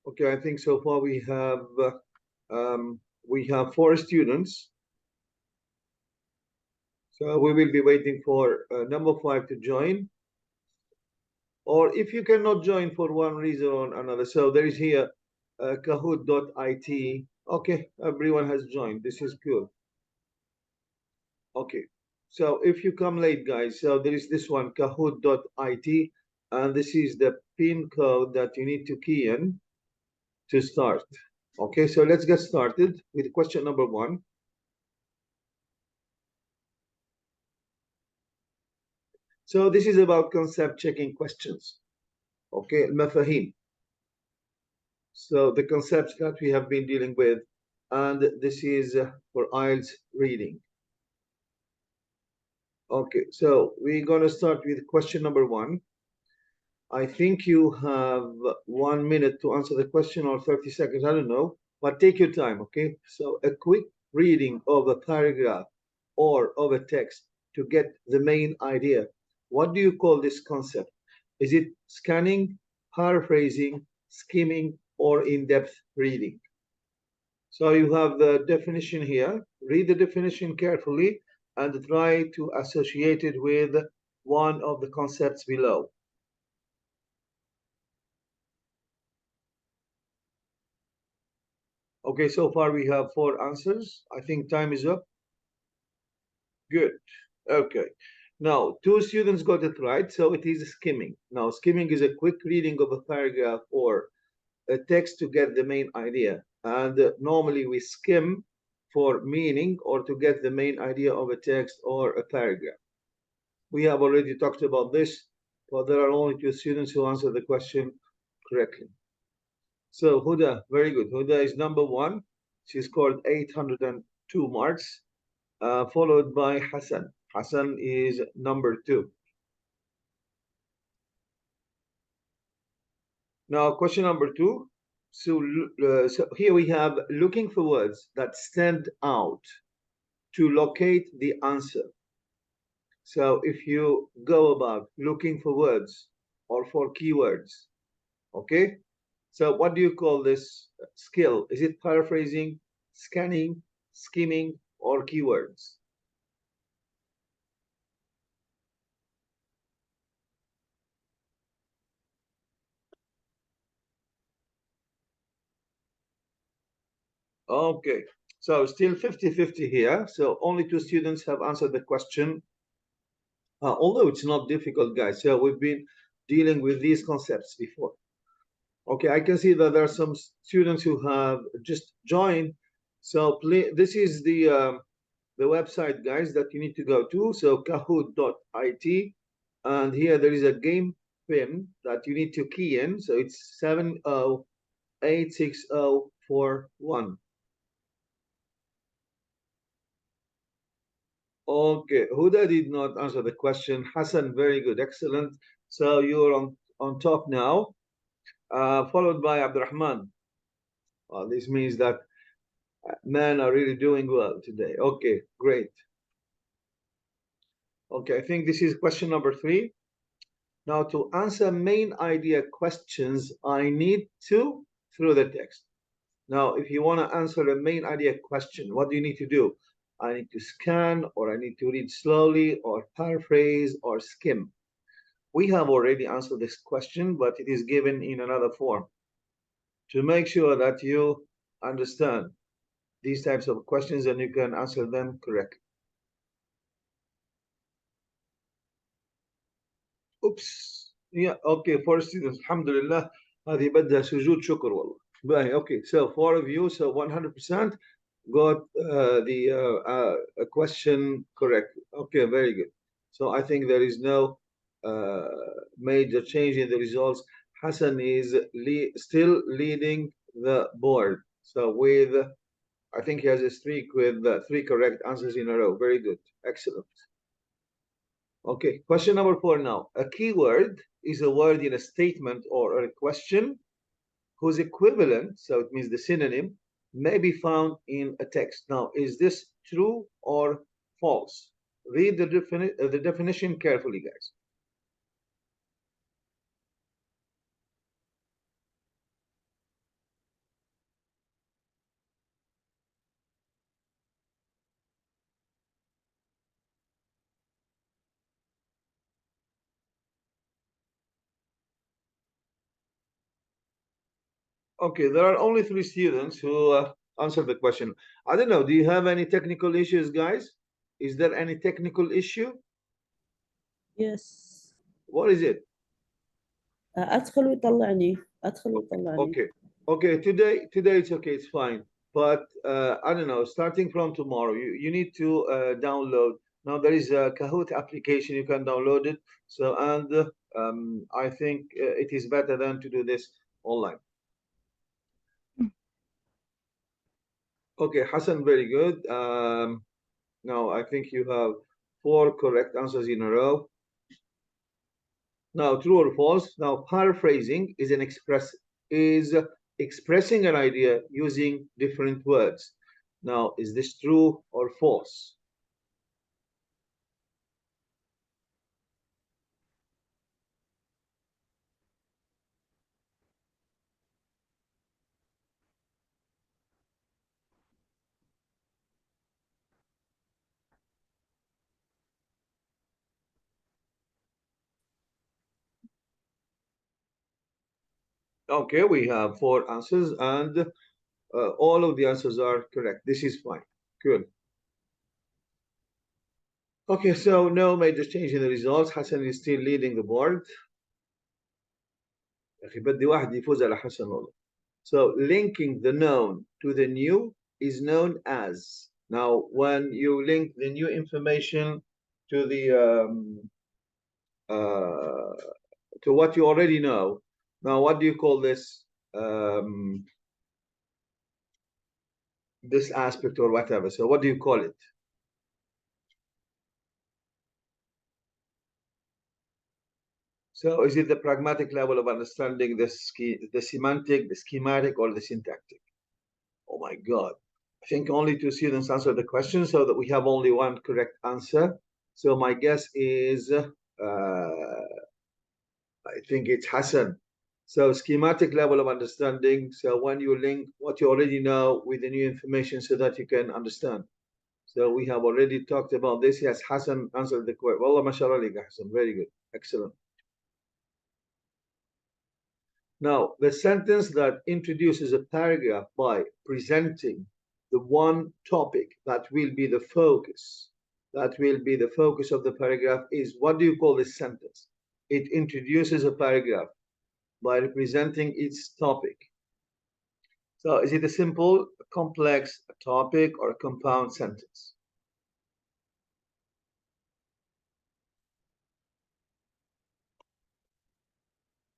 Okay, I think so far we have 4 students. So we will be waiting for number 5 to join. Or if you cannot join for one reason or another, so there is here kahoot.it. Okay, everyone has joined. This is good. Okay, so if you come late, guys, so there is this one, kahoot.it, and this is the PIN code that you need to key in to start. Okay, so let's get started with question number 1. So this is about concept checking questions. Okay, المفاهيم. So the concepts that we have been dealing with, and this is for IELTS reading. Okay, so we're going to start with question number 1. I think you have 1 minute to answer the question, or 30 seconds, I don't know, but take your time, okay? So a quick reading of a paragraph or of a text to get the main idea. What do you call this concept? Is it scanning, paraphrasing, skimming, or in-depth reading? So you have the definition here. Read the definition carefully and try to associate it with one of the concepts below. Okay, so far we have 4 answers. I think time is up. Good. Okay. Now, 2 students got it right, so it is skimming. Now, skimming is a quick reading of a paragraph or a text to get the main idea. And normally we skim for meaning or to get the main idea of a text or a paragraph. We have already talked about this, but there are only 2 students who answered the question correctly. So Huda, very good. Huda is number 1. She scored 802 marks, followed by Hassan. Hassan is number 2. Now, question number 2. So here we have looking for words that stand out to locate the answer. So if you go about looking for words or for keywords, okay? So what do you call this skill? Is it paraphrasing, scanning, skimming, or keywords? Okay, so still 50-50 here. So only 2 students have answered the question. Although it's not difficult, guys. So we've been dealing with these concepts before. Okay, I can see that there are some students who have just joined. So this is the website, guys, that you need to go to. So kahoot.it, and here there is a game pin that you need to key in. So it's 7086041. Okay, Huda did not answer the question. Hassan, very good, excellent. So you're on top now, followed by Abdurrahman. Well, this means that men are really doing well today. Okay, great. Okay, I think this is question number 3. Now, to answer main idea questions, I need to through the text. Now, if you want to answer a main idea question, what do you need to do? I need to scan, or I need to read slowly, or paraphrase, or skim. We have already answered this question, but it is given in another form to make sure that you understand these types of questions and you can answer them correctly. Oops. Yeah, okay, 4 students. Alhamdulillah. هذه بدها سجود شكر والله. Okay, so 4 of you, so 100% got the question correct. Okay, very good. So I think there is no major change in the results. Hassan is still leading the board. So with, I think he has a streak with 3 correct answers in a row. Very good. Excellent. Okay, question number 4 now. A keyword is a word in a statement or a question whose equivalent, so it means the synonym, may be found in a text. Now, is this true or false? Read the definition carefully, guys. Okay, there are only three students who answered the question. I don't know. Do you have any technical issues, guys? Is there any technical issue? Yes. What is it? ادخل ويطلعني ادخل ويطلعني. Okay. Okay, today it's okay, it's fine. But I don't know, starting from tomorrow, you need to download. Now there is a Kahoot application, you can download it. So and I think it is better than to do this online. Okay, Hassan, very good. Now I think you have four correct answers in a row. Now, true or false? Now, paraphrasing is expressing an idea using different words. Now, is this true or false? Okay, we have four answers, and all of the answers are correct. This is fine. Good. Okay, so no major change in the results. Hassan is still leading the board. يا أخي بدي واحد يفوز على حسن والله. So linking the known to the new is known as. Now, when you link the new information to the uh, to what you already know, now what do you call this? This aspect or whatever. So what do you call it? So is it the pragmatic level of understanding the semantic, the schematic, or the syntactic? Oh my God. I think only two students answered the question, so that we have only one correct answer. So my guess is, I think it's Hassan. So schematic level of understanding. So when you link what you already know with the new information so that you can understand. So we have already talked about this. Yes, Hassan answered the question. Wallah, mashallah, Hassan. Very good. Excellent. Now, the sentence that introduces a paragraph by presenting the one topic that will be the focus, of the paragraph is, what do you call this sentence? It introduces a paragraph by representing its topic. So is it a simple, a complex, a topic, or a compound sentence?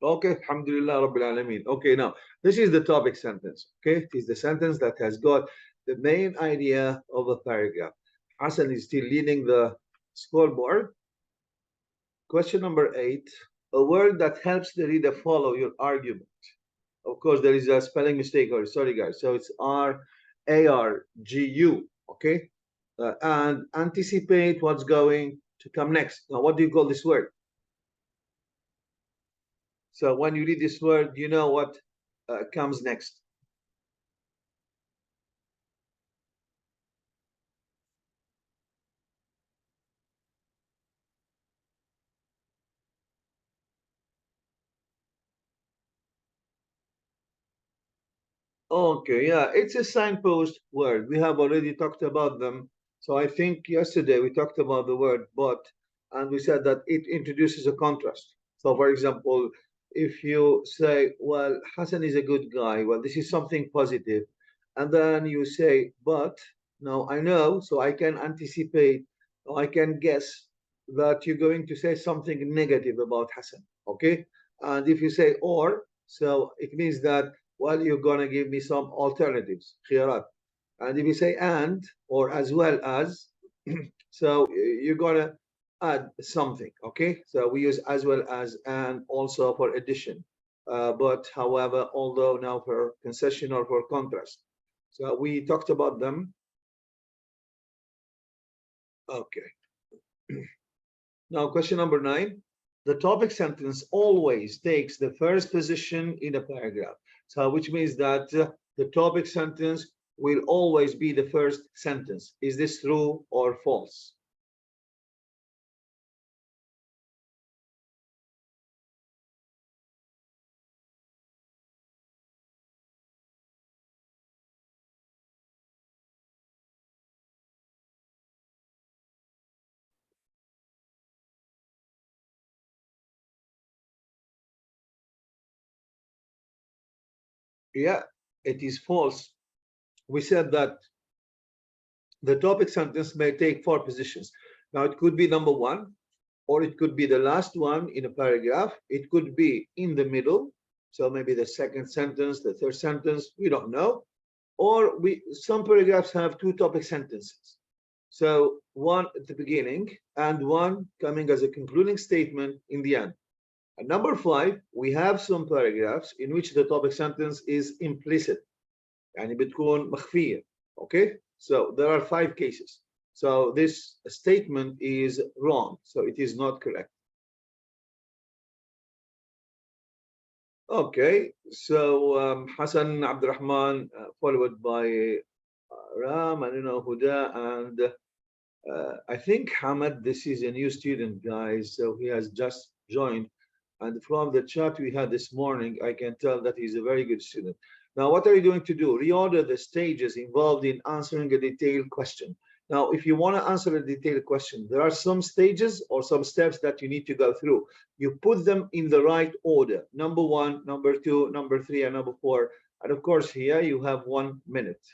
Okay, Alhamdulillah Rabbil Alameen. Okay, now this is the topic sentence. Okay, it is the sentence that has got the main idea of a paragraph. Hassan is still leading the scoreboard. Question number 8, a word that helps the reader follow your argument. Of course, there is a spelling mistake, or sorry guys. So it's RARGU. Okay, and anticipate what's going to come next. Now, what do you call this word? So when you read this word, you know what comes next. Okay, yeah, it's a signpost word. We have already talked about them. So I think yesterday we talked about the word but, and we said that it introduces a contrast. So for example, if you say, well, Hassan is a good guy, well, this is something positive, and then you say, but now I know, so I can anticipate, or I can guess that you're going to say something negative about Hassan, okay? And if you say or, so it means that, well, you're going to give me some alternatives, khiyarat. And if you say and or as well as, so you're going to add something, okay? So we use as well as and also for addition. But however, although now for concession or for contrast. So we talked about them. Okay. Now, question number 9. The topic sentence always takes the first position in a paragraph. So, which means that the topic sentence will always be the first sentence. Is this true or false? Yeah, it is false. We said that the topic sentence may take 4 positions. Now, it could be number one, or it could be the last one in a paragraph. It could be in the middle. So maybe the second sentence, the third sentence, we don't know. Or some paragraphs have 2 topic sentences. So one at the beginning and one coming as a concluding statement in the end. And number 5, we have some paragraphs in which the topic sentence is implicit. يعني بتكون مخفية. Okay? So there are 5 cases. So this statement is wrong. So it is not correct. Okay. So Hassan Abdurrahman, followed by Ram, I don't know, Huda, and I think Hamad, this is a new student, guys. So he has just joined. And from the chat we had this morning, I can tell that he's a very good student. Now, what are you going to do? Reorder the stages involved in answering a detailed question. Now, if you want to answer a detailed question, there are some stages or some steps that you need to go through. You put them in the right order. Number 1, number 2, number 3, and number 4. And of course, here you have 1 minute.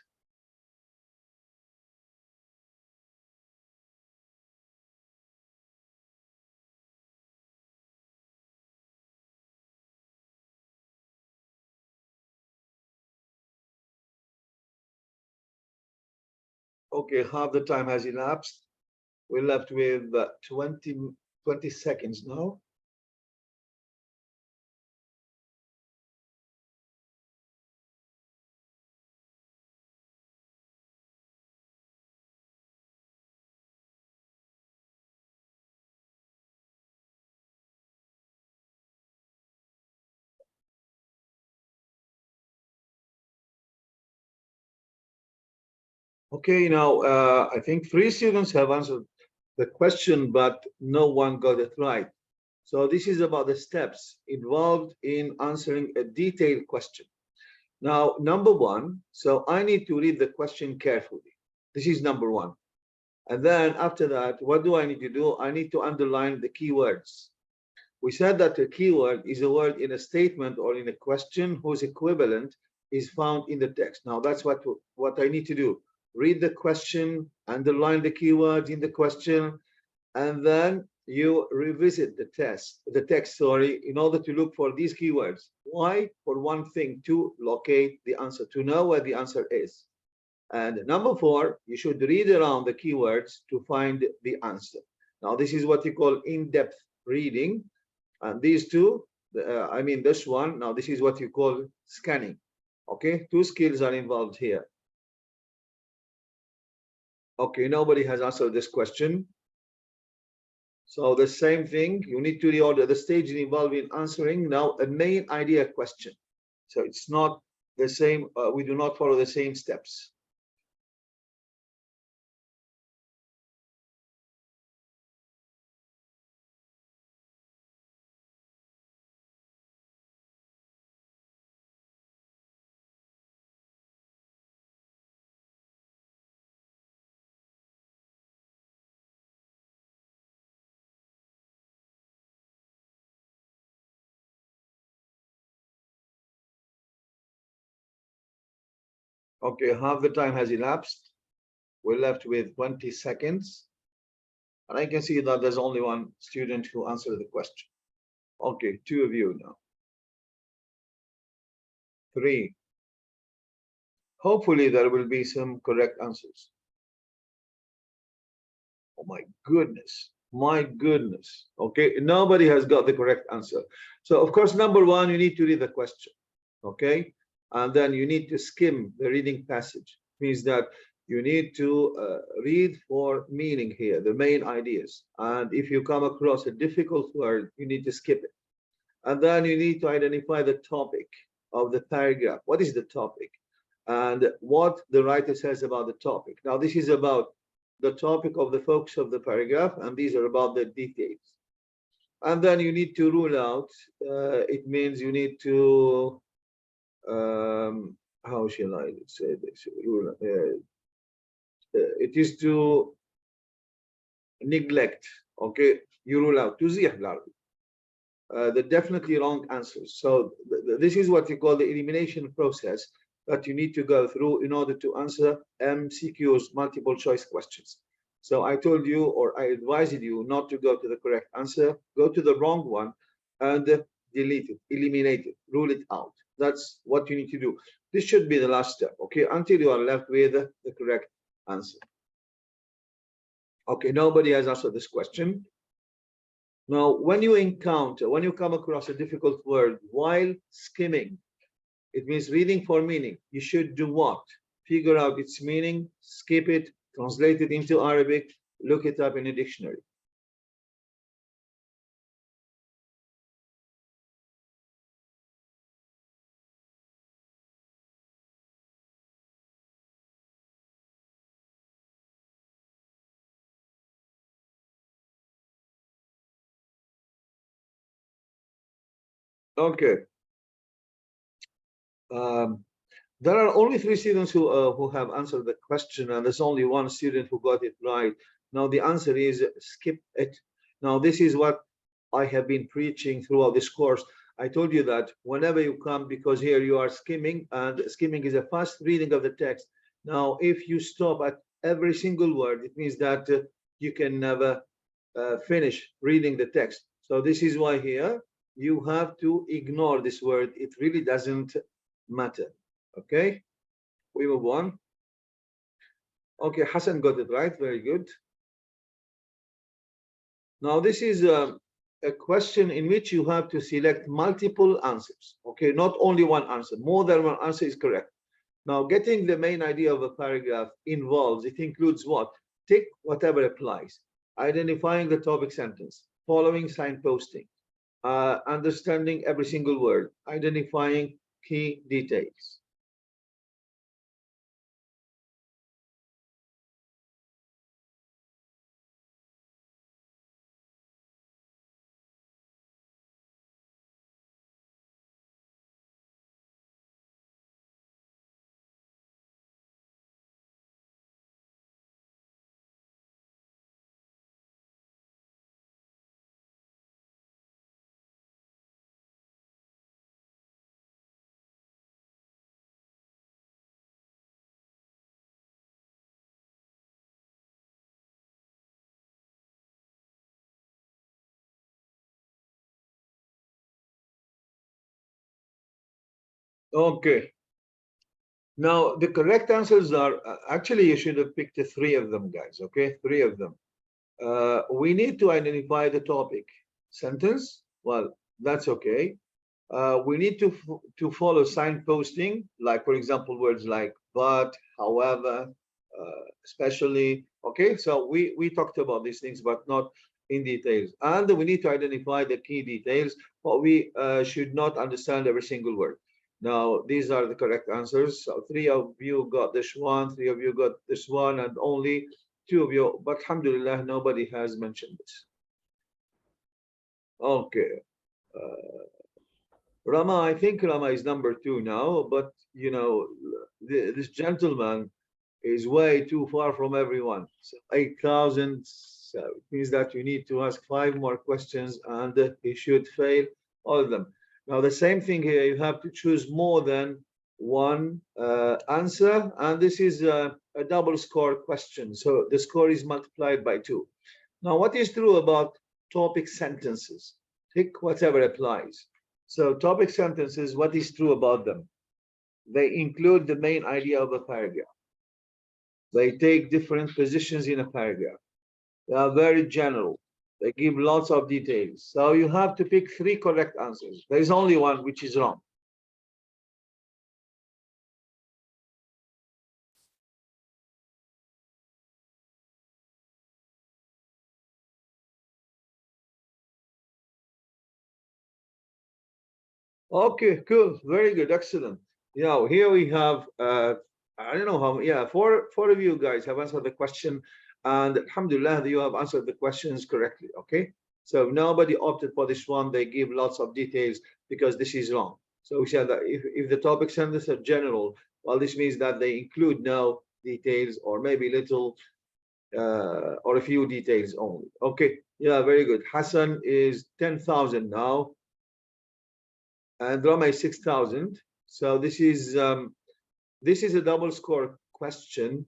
Okay, half the time has elapsed. We're left with 20 seconds now. Okay, now I think 3 students have answered the question, but no one got it right. So this is about the steps involved in answering a detailed question. Now, number 1, so I need to read the question carefully. This is number 1. And then after that, what do I need to do? I need to underline the keywords. We said that a keyword is a word in a statement or in a question whose equivalent is found in the text. Now, that's what I need to do. Read the question, underline the keywords in the question, and then you revisit the text, in order to look for these keywords. Why? For one thing, to locate the answer, to know where the answer is. And number 4, you should read around the keywords to find the answer. Now, this is what you call in-depth reading. And these two, I mean this one, now this is what you call scanning. Okay, 2 skills are involved here. Okay, nobody has answered this question. So the same thing, you need to reorder the stage involved in answering now a main idea question. So it's not the same, we do not follow the same steps. Okay, half the time has elapsed. We're left with 20 seconds. And I can see that there's only 1 student who answered the question. Okay, 2 of you now. 3. Hopefully there will be some correct answers. Oh my goodness. My goodness. Okay, nobody has got the correct answer. So of course, number 1, you need to read the question. Okay, and then you need to skim the reading passage. Means that you need to read for meaning here, the main ideas. And if you come across a difficult word, you need to skip it. And then you need to identify the topic of the paragraph. What is the topic? And what the writer says about the topic. Now, this is about the topic of the focus of the paragraph, and these are about the details. And then you need to rule out, it means you need to, how shall I say this? It is to neglect, okay? You rule out, تزيح بالعربي. the definitely wrong answers. So this is what you call the elimination process that you need to go through in order to answer MCQs, multiple choice questions. So I told you, or I advised you not to go to the correct answer, go to the wrong one and delete it, eliminate it, rule it out. That's what you need to do. This should be the last step, okay, until you are left with the correct answer. Okay, nobody has answered this question. Now, when you come across a difficult word while skimming, it means reading for meaning. You should do what? Figure out its meaning, skip it, translate it into Arabic, look it up in a dictionary. Okay. There are only 3 students who have answered the question, and there's only 1 student who got it right. Now the answer is skip it. Now this is what I have been preaching throughout this course. I told you that whenever you come, because here you are skimming, and skimming is a fast reading of the text. Now, if you stop at every single word, it means that you can never finish reading the text. So this is why here you have to ignore this word. It really doesn't matter. Okay, we move on. Okay, Hassan got it right. Very good. Now this is a question in which you have to select multiple answers. Okay, not only one answer. More than one answer is correct. Now, getting the main idea of a paragraph involves, it includes what? Tick whatever applies. Identifying the topic sentence, following signposting, understanding every single word, identifying key details. Okay. Now, the correct answers are actually you should have picked 3 of them, guys. Okay, 3 of them. We need to identify the topic sentence. Well, that's okay. We need to follow signposting, like for example, words like but, however, especially. Okay, so we talked about these things, but not in details. And we need to identify the key details, but we should not understand every single word. Now, these are the correct answers. So 3 of you got this one, 3 of you got this one, and only 2 of you, but alhamdulillah, nobody has mentioned this. Okay. Rama, I think Rama is number 2 now, but you know, this gentleman is way too far from everyone. So 8,000, so it means that you need to ask 5 more questions and he should fail all of them. Now, the same thing here, you have to choose more than one answer, and this is a double score question. So the score is multiplied by 2. Now, what is true about topic sentences? Pick whatever applies. So topic sentences, what is true about them? They include the main idea of a paragraph. They take different positions in a paragraph. They are very general. They give lots of details. So you have to pick 3 correct answers. There is only one which is wrong. Okay, cool. Very good. Excellent. Now, here we have, I don't know how, yeah, four of you guys have answered the question. And alhamdulillah, you have answered the questions correctly. Okay. So nobody opted for this one. They give lots of details because this is wrong. So we said that if the topic sentences are general, well, this means that they include no details or maybe little or a few details only. Okay. Yeah, very good. Hassan is 10,000 now, and Rama is 6,000. So this is a double score question.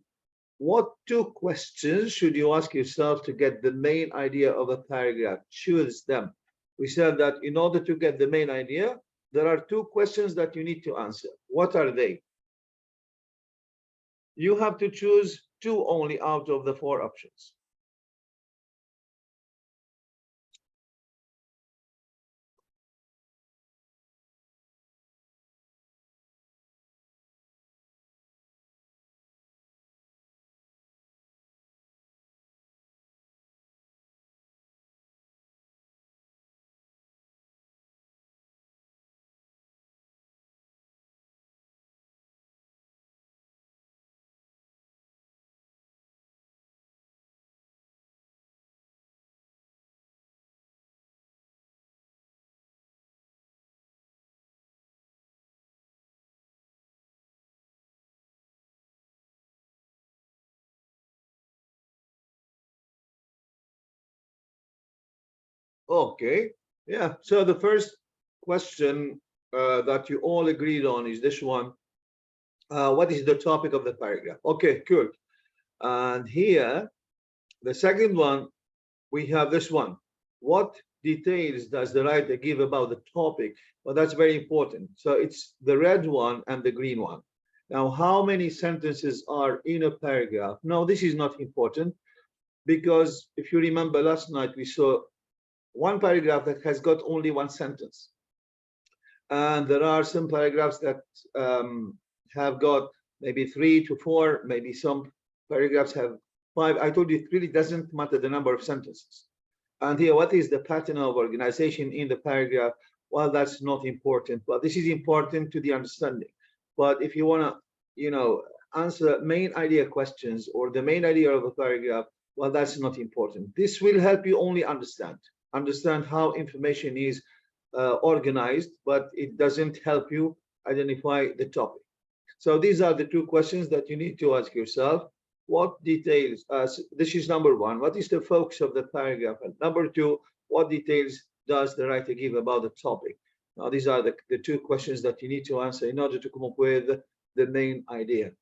What two questions should you ask yourself to get the main idea of a paragraph? Choose them. We said that in order to get the main idea, there are two questions that you need to answer. What are they? You have to choose two only out of the four options. Okay, yeah. So the first question that you all agreed on is this one. What is the topic of the paragraph? Okay, good. And here, the second one, we have this one. What details does the writer give about the topic? Well, that's very important. So it's the red one and the green one. Now, how many sentences are in a paragraph? No, this is not important because if you remember last night, we saw one paragraph that has got only one sentence. And there are some paragraphs that have got maybe 3 to 4, maybe some paragraphs have 5. I told you it really doesn't matter the number of sentences. And here, what is the pattern of organization in the paragraph? Well, that's not important, but this is important to the understanding. But if you want to, answer main idea questions or the main idea of a paragraph, well, that's not important. This will help you only understand how information is organized, but it doesn't help you identify the topic. So these are the two questions that you need to ask yourself. What details, this is number one, what is the focus of the paragraph? And number two, what details does the writer give about the topic? Now, these are the two questions that you need to answer in order to come up with the main idea.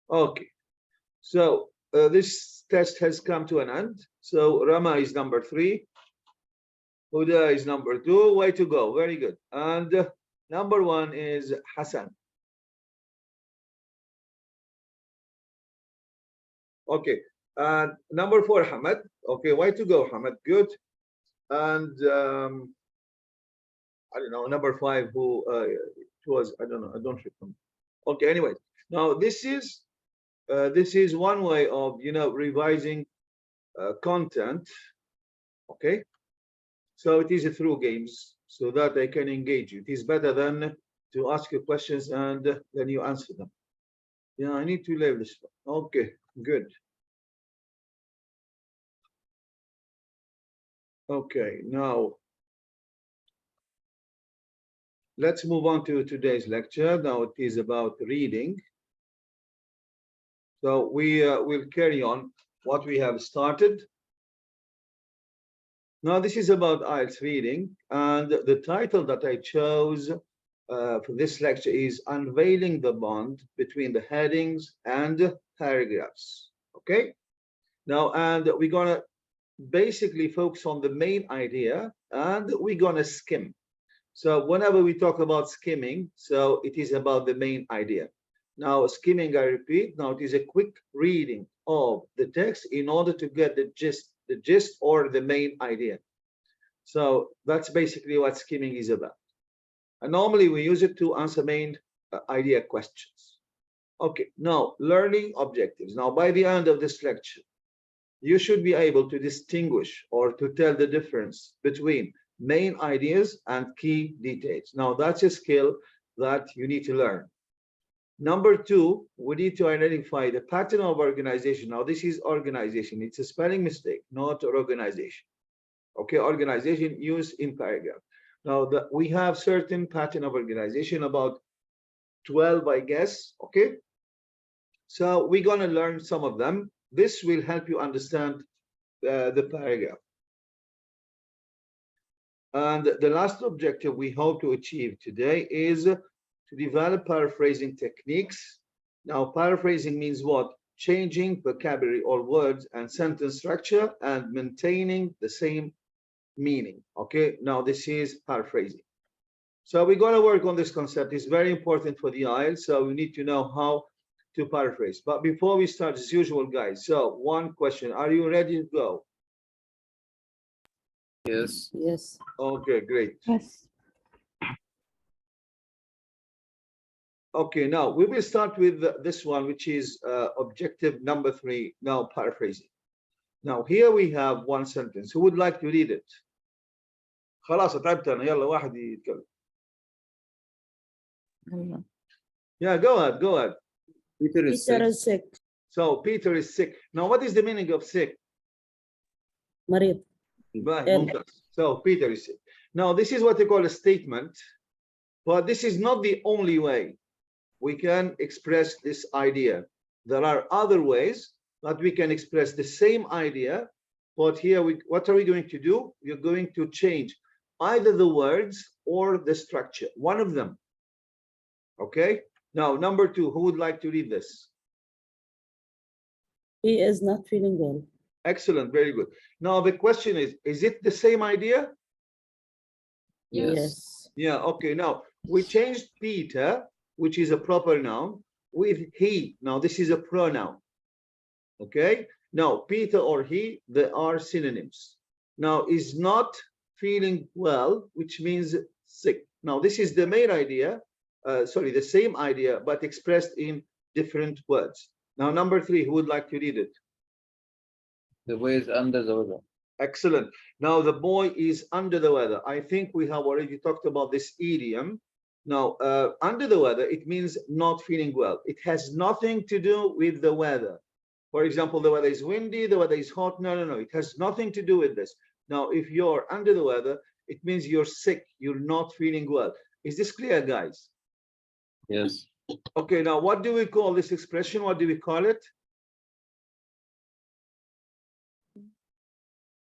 Okay, so this test has come to an end. So Rama is number 3. Huda is number 2. Way to go. Very good. And number 1 is Hassan. Okay. And number 4, Hamad. Okay. Way to go, Hamad. Good. And I don't know, number 5, who it was, I don't know, I don't remember. Okay. Anyway, now this is one way of, revising content. Okay. So it is through games so that they can engage you. It is better than to ask you questions and then you answer them. Yeah, I need to leave this one. Okay, good. Okay, now let's move on to today's lecture. Now it is about reading. So we will carry on what we have started. Now this is about IELTS reading, and the title that I chose for this lecture is Unveiling the Bond Between the Headings and Paragraphs. Okay? Now, and we're going to basically focus on the main idea, and we're going to skim. So whenever we talk about skimming, so it is about the main idea. Now, skimming, I repeat, now it is a quick reading of the text in order to get the gist or the main idea. So that's basically what skimming is about. And normally we use it to answer main idea questions. Okay, now learning objectives. Now by the end of this lecture, you should be able to distinguish or to tell the difference between main ideas and key details. Now that's a skill that you need to learn. Number 2, we need to identify the pattern of organization. Now this is organization. It's a spelling mistake, not organization. Okay, organization used in paragraph. Now we have certain pattern of organization, about 12, I guess. Okay, so we're going to learn some of them. This will help you understand the paragraph. And the last objective we hope to achieve today is to develop paraphrasing techniques. Now, paraphrasing means what? Changing vocabulary or words and sentence structure and maintaining the same meaning. Okay, now this is paraphrasing. So we're going to work on this concept. It's very important for the IELTS, so we need to know how to paraphrase. But before we start, as usual, guys, so one question. Are you ready to go? Yes. Yes. Okay, great. Yes. Okay, now we will start with this one, which is objective number 3, now paraphrasing. Now here we have one sentence. Who would like to read it? خلاص تعبت أنا يلا واحد يتكلم. Yeah, go ahead, go ahead. Peter is Peter sick. is sick. So Peter is sick. Now what is the meaning of sick? مريض. ممتاز. So Peter is sick. Now this is what they call a statement, but this is not the only way we can express this idea. There are other ways that we can express the same idea, but here what are we going to do? We're going to change either the words or the structure, one of them. Okay, now number 2, who would like to read this? He is not feeling well. Excellent, very good. Now the question is it the same idea? Yes. Yeah, okay, now we changed Peter, which is a proper noun, with he. Now this is a pronoun. Okay, now Peter or he, they are synonyms. Now is not feeling well, which means sick. Now this is the main idea, the same idea, but expressed in different words. Now number 3, who would like to read it? The boy is under the weather. Excellent. Now the boy is under the weather. I think we have already talked about this idiom. Now, under the weather, it means not feeling well. It has nothing to do with the weather. For example, the weather is windy, the weather is hot. No, no, no. It has nothing to do with this. Now, if you're under the weather, it means you're sick. You're not feeling well. Is this clear, guys? Yes. Okay, now what do we call this expression? What do we call it?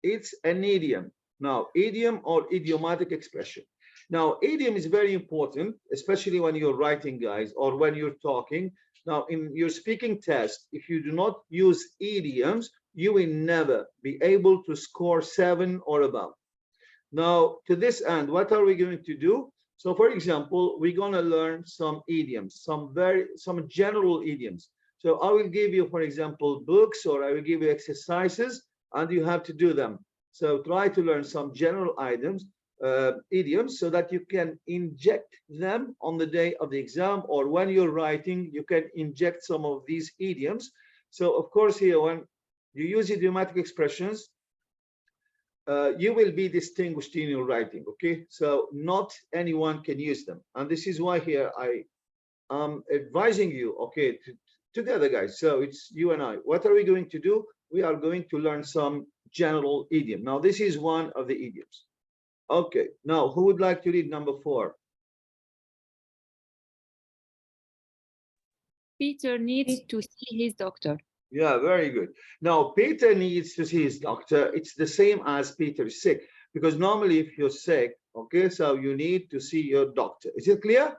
It's an idiom. Now, idiom or idiomatic expression. Now, idiom is very important, especially when you're writing, guys, or when you're talking. Now, in your speaking test, if you do not use idioms, you will never be able to score 7 or above. Now, to this end, what are we going to do? So, for example, we're going to learn some idioms, some general idioms. So I will give you, for example, books, or I will give you exercises, and you have to do them. So try to learn some general idioms, so that you can inject them on the day of the exam, or when you're writing, you can inject some of these idioms. So of course, here, when you use idiomatic expressions, you will be distinguished in your writing. Okay, so not anyone can use them, and this is why here I am advising you, okay, together, guys. So it's you and I. What are we going to do? We are going to learn some general idiom. Now, this is one of the idioms. Okay, now who would like to read number 4? Peter needs to see his doctor. Yeah, very good. Now, Peter needs to see his doctor. It's the same as Peter is sick, because normally if you're sick, okay, so you need to see your doctor. Is it clear?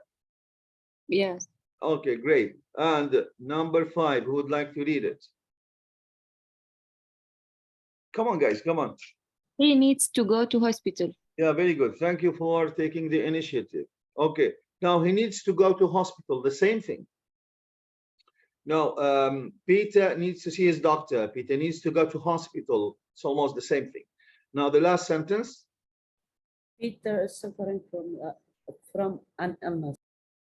Yes. Okay, great. And number 5, who would like to read it? Come on, guys, come on. He needs to go to hospital. Yeah, very good. Thank you for taking the initiative. Okay, now he needs to go to hospital, the same thing. Now, Peter needs to see his doctor. Peter needs to go to hospital. It's almost the same thing. Now, the last sentence. Peter is suffering from an illness.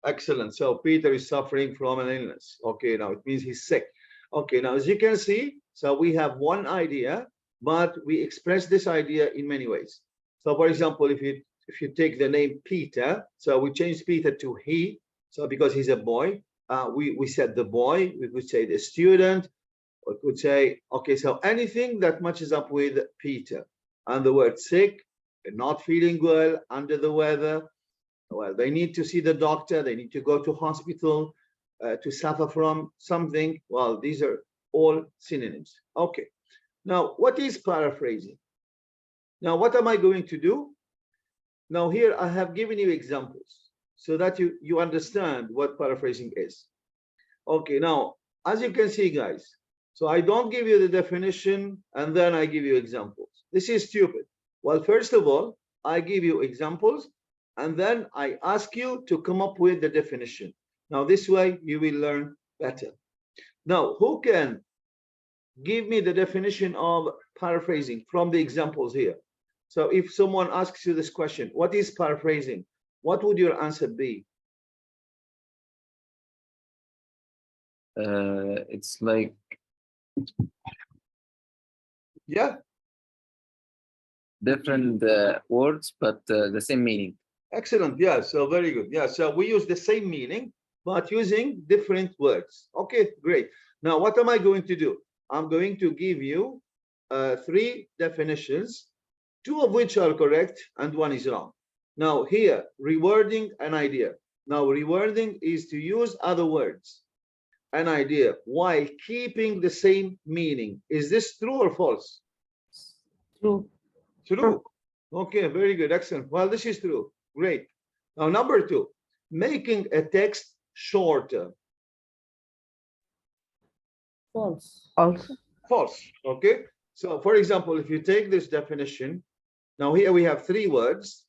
Excellent. So Peter is suffering from an illness. Okay, now it means he's sick. Okay, now as you can see, so we have one idea, but we express this idea in many ways. So for example, if you take the name Peter, so we change Peter to he, so because he's a boy, we said the boy, we could say the student, we could say, okay, so anything that matches up with Peter. And the word sick, not feeling well, under the weather, well, they need to see the doctor, they need to go to hospital, to suffer from something. Well, these are all synonyms. Okay, now what is paraphrasing? Now, what am I going to do? Now here I have given you examples so that you understand what paraphrasing is. Okay, now, as you can see, guys, so I don't give you the definition and then I give you examples. This is stupid. Well, first of all, I give you examples and then I ask you to come up with the definition. Now, this way you will learn better. Now, who can give me the definition of paraphrasing from the examples here? So if someone asks you this question, what is paraphrasing? What would your answer be? It's like Yeah, different words, but the same meaning. excellent. Yeah, so very good. Yeah, so we use the same meaning, but using different words. Okay, great. Now, what am I going to do? I'm going to give you 3 definitions, 2 of which are correct and 1 is wrong. Now, here, rewording an idea. Now, rewording is to use other words, an idea, while keeping the same meaning. Is this true or false? True. True. Okay, very good. Excellent. Well, this is true. Great. Now, number 2, making a text shorter. False. False. Okay. So, for example, if you take this definition, now here we have 3 words,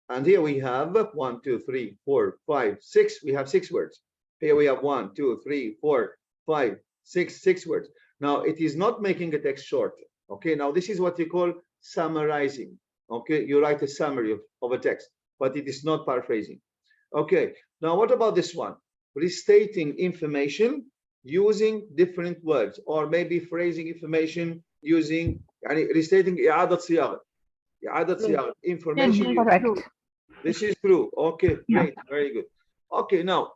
and here we have 1, 2, 3, 4, 5, 6. We have 6 words. Here we have 1, 2, 3, 4, 5, 6 words. Now, it is not making a text shorter. Okay. Now, this is what you call summarizing. Okay. You write a summary of a text, but it is not paraphrasing. Okay. Now, what about this one? Restating information using different words, or maybe phrasing information using restating إعادة صياغة. إعادة صياغة information. Correct. This is true. Okay, great, very good. Okay, now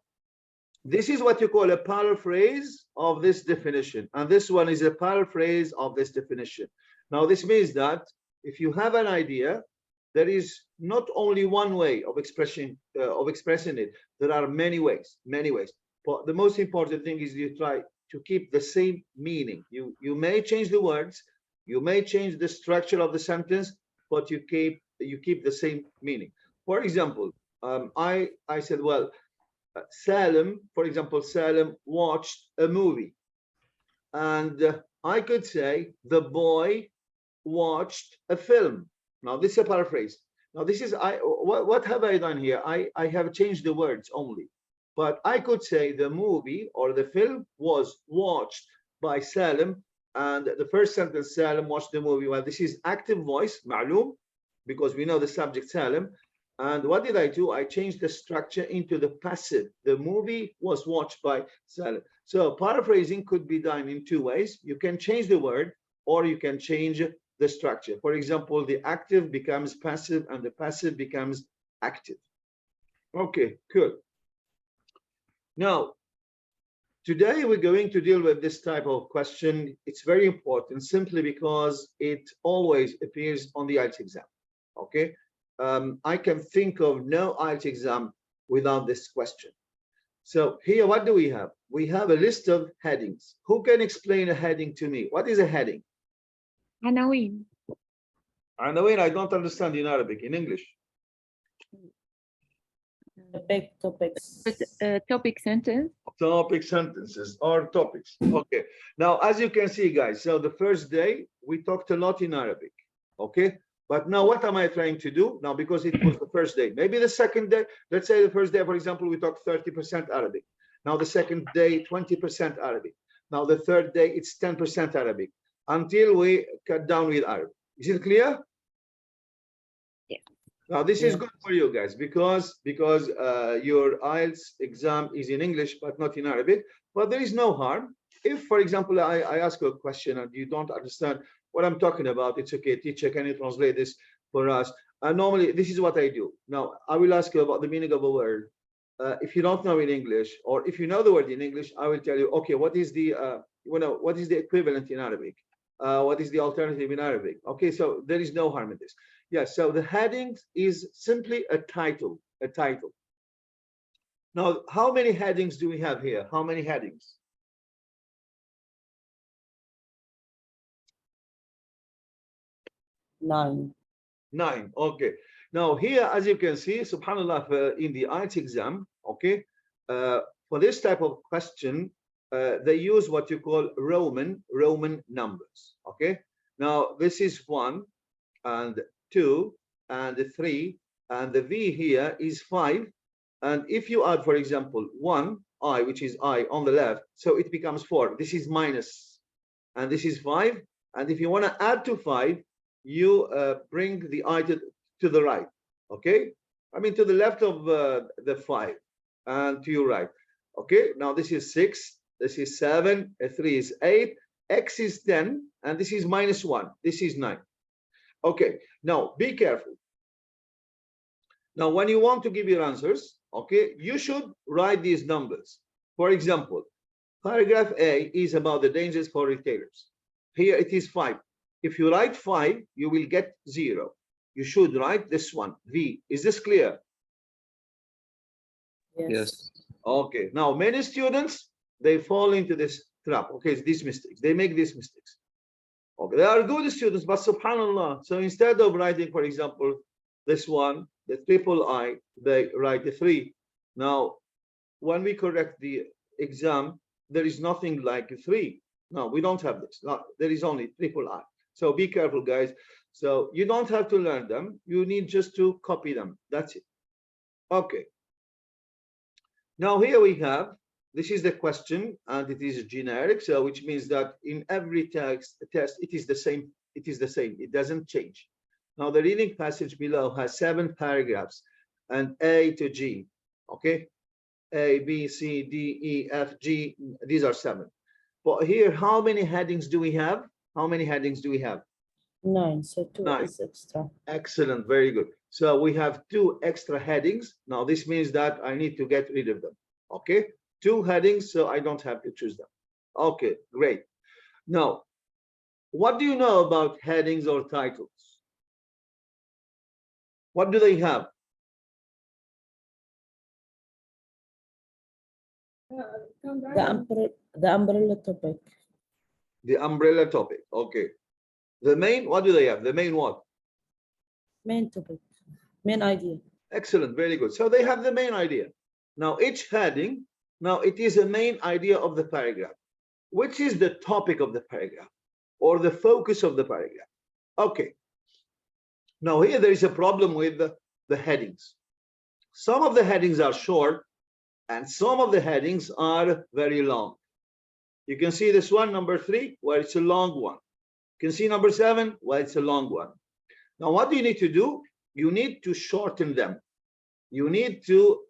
this is what you call a paraphrase of this definition, and this one is a paraphrase of this definition. Now, this means that if you have an idea, there is not only one way of expressing it. There are many ways, But the most important thing is you try to keep the same meaning. You may change the words, you may change the structure of the sentence, but you keep the same meaning. For example, I said, well, Salim, for example, Salim watched a movie, and I could say the boy watched a film. Now this is a paraphrase. Now this is what have I done here? I have changed the words only, but I could say the movie or the film was watched by Salim, and the first sentence, Salim watched the movie. Well, this is active voice, ma'loom, because we know the subject Salim. And what did I do? I changed the structure into the passive. The movie was watched by Salim. So paraphrasing could be done in 2 ways. You can change the word, or you can change the structure. For example, the active becomes passive and the passive becomes active. Okay, good. Now, today we're going to deal with this type of question. It's very important simply because it always appears on the IELTS exam. Okay, I can think of no IELTS exam without this question. So here, what do we have? We have a list of headings. Who can explain a heading to me? What is a heading? عناوين. Anawin, I don't understand in Arabic, in English. Big topics. Topic sentence. Topic sentences or topics. Okay. Now, as you can see, guys, so the first day we talked a lot in Arabic. Okay. But now what am I trying to do? Now, because it was the first day, maybe the second day, let's say the first day, for example, we talked 30% Arabic. Now the second day, 20% Arabic. Now the third day, it's 10% Arabic until we cut down with Arabic. Is it clear? Yeah. Now this is Yeah. good for you guys because your IELTS exam is in English but not in Arabic. But there is no harm if, for example, I ask you a question and you don't understand what I'm talking about. It's okay, teacher, can you translate this for us? Normally, this is what I do. Now, I will ask you about the meaning of a word. If you don't know in English, or if you know the word in English, I will tell you, okay, what is the what is the equivalent in Arabic? What is the alternative in Arabic? Okay, so there is no harm in this. Yes, so the heading is simply a title, Now, how many headings do we have here? How many headings? Nine. 9. Okay. Now here, as you can see, subhanallah, in the IELTS exam, okay, for this type of question, they use what you call Roman numbers. Okay. Now this is 1 and 2 and 3, and the V here is 5. And if you add, for example, 1 I, which is I on the left, so it becomes 4. This is minus, and this is 5. And if you want to add to 5, you bring the I to the right. Okay, I mean to the left of the 5 and to your right. Okay, now this is 6, this is 7, 3 is 8, X is 10, and this is minus 1. This is 9. Okay, now be careful. Now, when you want to give your answers, okay, you should write these numbers. For example, paragraph A is about the dangers for retailers. Here it is 5. If you write 5, you will get 0. You should write this one, V. Is this clear? Yes. Okay. Now, many students, they fall into this trap. Okay, these mistakes. They make these mistakes. Okay, they are good students, but subhanallah. So instead of writing, for example, this one, the triple I, they write the 3. Now, when we correct the exam, there is nothing like a 3. No, we don't have this. No, there is only triple I. So be careful, guys. So you don't have to learn them. You need just to copy them. That's it. Okay. Now here we have, this is the question, and it is generic. So which means that in every test, it is the same. It is the same. It doesn't change. Now the reading passage below has 7 paragraphs, and A to G. Okay, A, B, C, D, E, F, G. These are 7. But here, how many headings do we have? How many headings do we have? 9. So 2 9. is extra. Excellent, very good. So we have 2 extra headings. Now this means that I need to get rid of them. Okay, 2 headings, so I don't have to choose them. Okay, great. Now, what do you know about headings or titles? What do they have? The umbrella topic. The umbrella topic. Okay. The main, what do they have? The main what? Main topic. Main idea. Excellent, very good. So they have the main idea. Now each heading, now it is a main idea of the paragraph. Which is the topic of the paragraph or the focus of the paragraph? Okay. Now here there is a problem with the headings. Some of the headings are short and some of the headings are very long. You can see this one, number 3, where it's a long one. You can see number 7, where it's a long one. Now, what do you need to do? You need to shorten them. You need to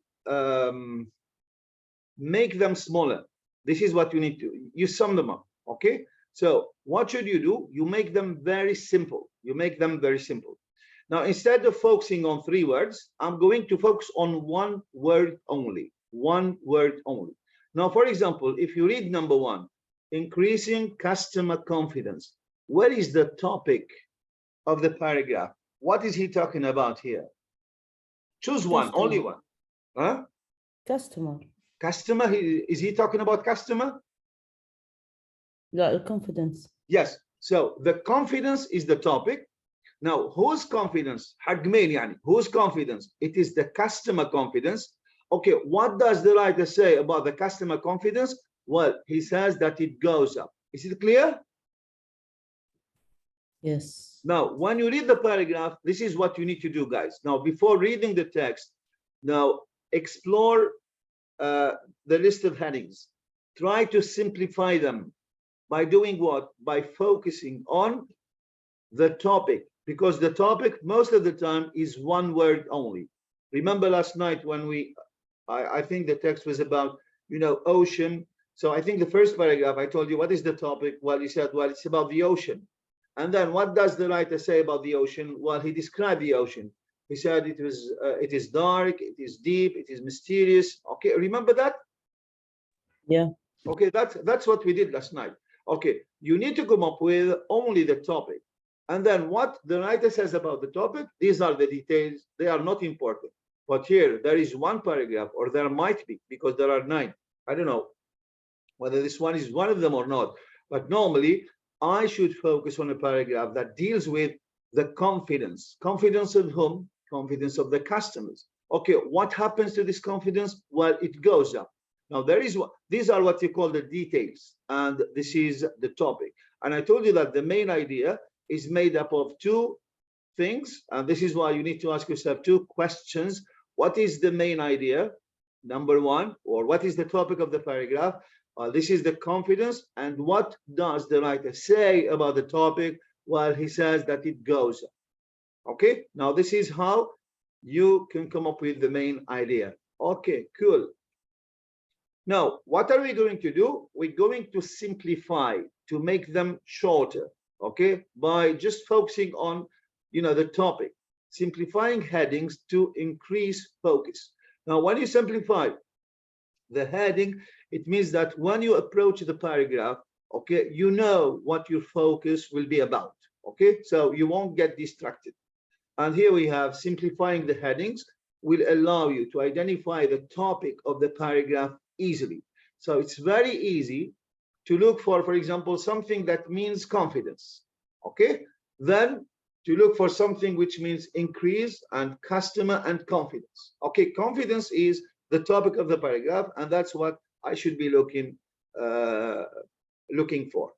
make them smaller. This is what you need to, you sum them up, okay? So what should you do? You make them very simple. You make them very simple. Now, instead of focusing on 3 words, I'm going to focus on 1 word only. 1 word only. Now, for example, if you read number 1, increasing customer confidence, what is the topic of the paragraph? What is he talking about here? Choose one, Customer. only one. Huh? Customer. Customer, is he talking about customer? The confidence. Yes. So the confidence is the topic. Now, whose confidence? حقمين يعني. Whose confidence? It is the customer confidence. Okay, what does the writer say about the customer confidence? Well, he says that it goes up. Is it clear? Yes. Now, when you read the paragraph, this is what you need to do, guys. Now, before reading the text, now explore the list of headings. Try to simplify them by doing what? By focusing on the topic, because the topic most of the time is 1 word only. Remember last night when I think the text was about, ocean. So I think the first paragraph, I told you, what is the topic? Well, he said, well, it's about the ocean. And then what does the writer say about the ocean? Well, he described the ocean. He said it is dark, it is deep, it is mysterious. Okay, remember that? Yeah. Okay, that's what we did last night. Okay, you need to come up with only the topic. And then what the writer says about the topic, these are the details. They are not important. But here, there is 1 paragraph, or there might be, because there are 9. I don't know whether this one is one of them or not. But normally, I should focus on a paragraph that deals with the confidence. Confidence of whom? Confidence of the customers. Okay, what happens to this confidence? Well, it goes up. Now, these are what you call the details, and this is the topic. And I told you that the main idea is made up of two things, and this is why you need to ask yourself two questions. What is the main idea? Number one, or what is the topic of the paragraph? This is the confidence, and what does the writer say about the topic? Well, he says that it goes up. Okay, now this is how you can come up with the main idea. Okay, cool. Now, what are we going to do? We're going to simplify, to make them shorter, okay, by just focusing on, the topic, simplifying headings to increase focus. Now, when you simplify the heading, it means that when you approach the paragraph, okay, you know what your focus will be about, okay, so you won't get distracted. And here we have simplifying the headings will allow you to identify the topic of the paragraph easily. So it's very easy to look for example, something that means confidence, okay, then to look for something which means increase and customer and confidence. Okay, confidence is the topic of the paragraph, and that's what I should be looking for.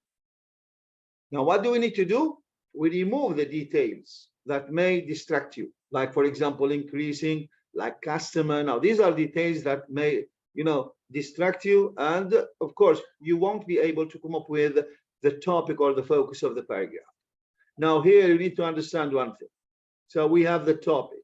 Now, what do we need to do? We remove the details that may distract you, like for example, increasing, like customer. Now, these are details that may, distract you, and of course, you won't be able to come up with the topic or the focus of the paragraph. Now, here you need to understand one thing. So we have the topic,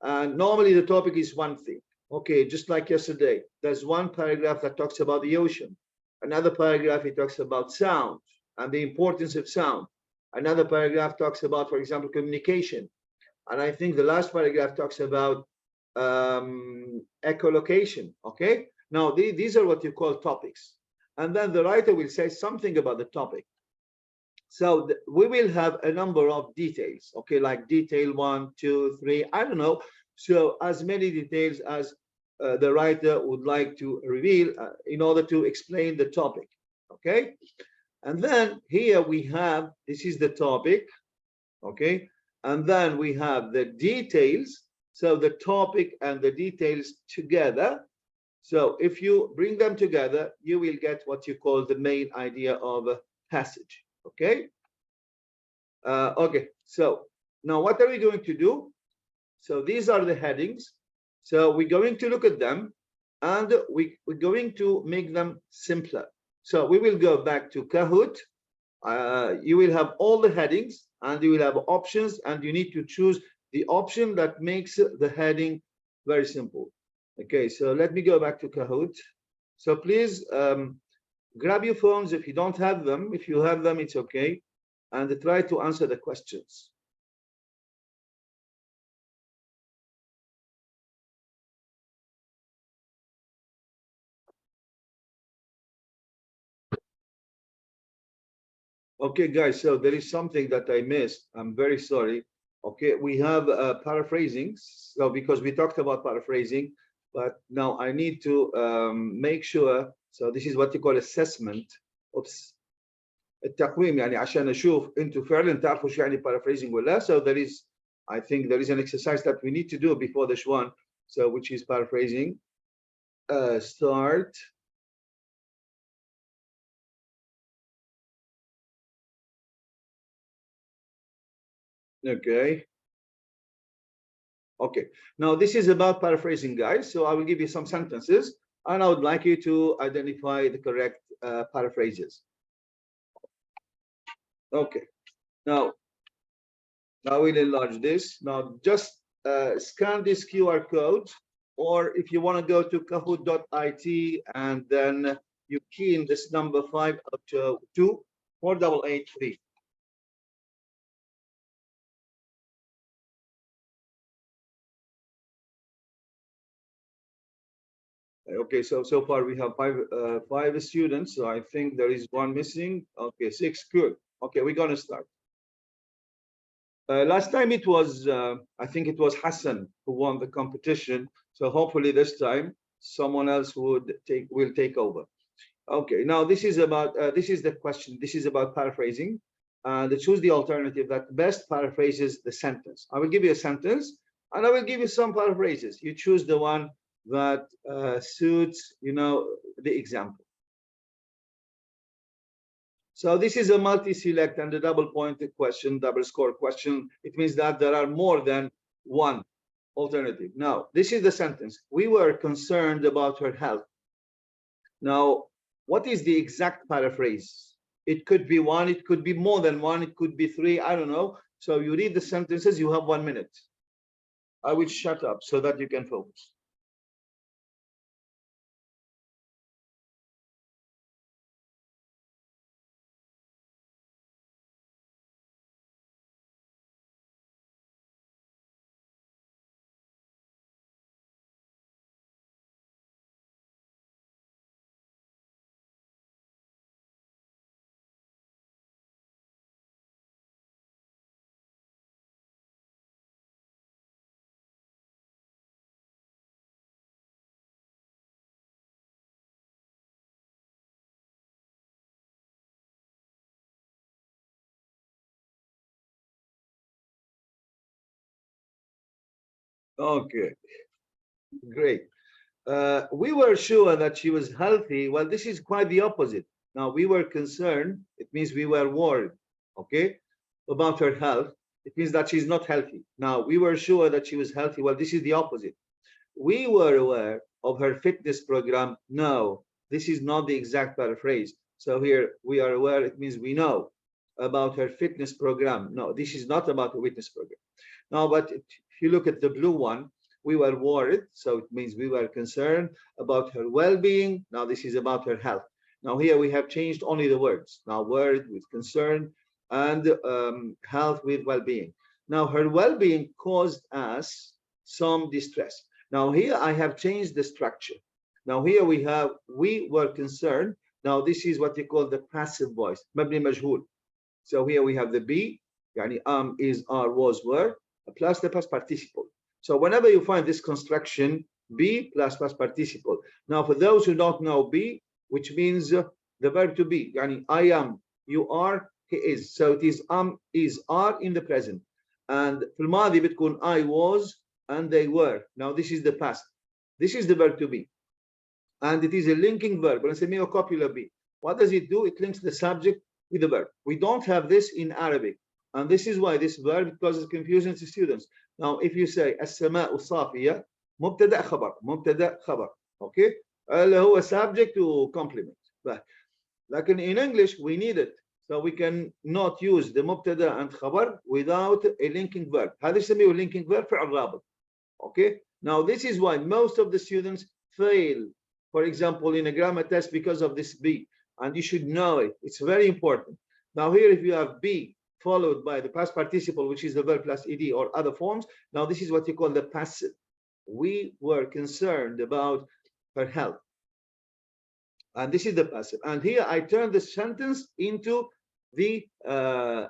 and normally the topic is one thing. Okay, just like yesterday, there's one paragraph that talks about the ocean. Another paragraph, it talks about sound and the importance of sound. Another paragraph talks about, for example, communication. And I think the last paragraph talks about echolocation. Okay, now these are what you call topics. And then the writer will say something about the topic. So we will have a number of details, okay, like detail 1, 2, 3, I don't know. So as many details as the writer would like to reveal in order to explain the topic, okay? And then here we have, this is the topic, okay? And then we have the details. So the topic and the details together. So if you bring them together, you will get what you call the main idea of a passage. Okay. Okay. So now what are we going to do? So these are the headings. So we're going to look at them, and we're going to make them simpler. So we will go back to Kahoot. You will have all the headings, and you will have options, and you need to choose the option that makes the heading very simple. Okay. So let me go back to Kahoot. So please, grab your phones if you don't have them. If you have them, it's okay. And try to answer the questions. Okay, guys, so there is something that I missed. I'm very sorry. Okay, we have paraphrasing. So because we talked about paraphrasing, but now I need to make sure. So this is what you call assessment. Oops. التقويم يعني عشان اشوف انتم فعلا تعرفوا شو يعني paraphrasing ولا. So there is, I think there is an exercise that we need to do before this one, so which is paraphrasing. Start. Okay. Okay, now this is about paraphrasing, guys. So I will give you some sentences, and I would like you to identify the correct paraphrases. Okay, now we'll enlarge this. Now just scan this QR code, or if you want to go to kahoot.it and then you key in this number 502 4883. Okay, so far we have five students. So I think there is one missing. Okay, 6. Good. Okay, we're gonna start. Last time it was, I think it was Hassan who won the competition. So hopefully this time someone else will take over. Okay, now this is about this is the question. This is about paraphrasing, and choose the alternative that best paraphrases the sentence. I will give you a sentence and I will give you some paraphrases. You choose the one that suits, the example. So this is a multi-select and a double pointed question, double score question. It means that there are more than one alternative. Now, this is the sentence. We were concerned about her health. Now, what is the exact paraphrase? It could be one, it could be more than one, it could be three, I don't know. So you read the sentences, you have 1 minute. I will shut up so that you can focus. Okay, great. We were sure that she was healthy. Well, this is quite the opposite. Now, we were concerned. It means we were worried, okay, about her health. It means that she's not healthy. Now, we were sure that she was healthy. Well, this is the opposite. We were aware of her fitness program. No, this is not the exact paraphrase. So here, we are aware, it means we know about her fitness program. No, this is not about a fitness program. Now, but if you look at the blue one, we were worried, so it means we were concerned about her well-being. Now this is about her health. Now here we have changed only the words. Now worried with concern and health with well-being. Now her well-being caused us some distress. Now here I have changed the structure. Now here we have we were concerned. Now this is what you call the passive voice. مبني مجهول. So here we have the be, يعني is, are, was, were, plus the past participle. So whenever you find this construction, be plus past participle. Now, for those who don't know be, which means the verb to be, yani I am, you are, he is. So it is is, are in the present. And في الماضي بتكون I was and they were. Now this is the past. This is the verb to be. And it is a linking verb. بنسميه copular be. What does it do? It links the subject with the verb. We don't have this in Arabic. And this is why this verb causes confusion to students. Now, if you say السماء صافية مبتدأ خبر مبتدأ خبر, okay? اللي هو subject to complement. لكن in English we need it, so we can not use the مبتدأ and خبر without a linking verb. هذا يسميه linking verb فعل رابط. Okay? Now this is why most of the students fail, for example, in a grammar test because of this be, and you should know it. It's very important. Now here, if you have be followed by the past participle, which is the verb plus ed or other forms, now this is what you call the passive. We were concerned about her health. And this is the passive. And here I turn the sentence into the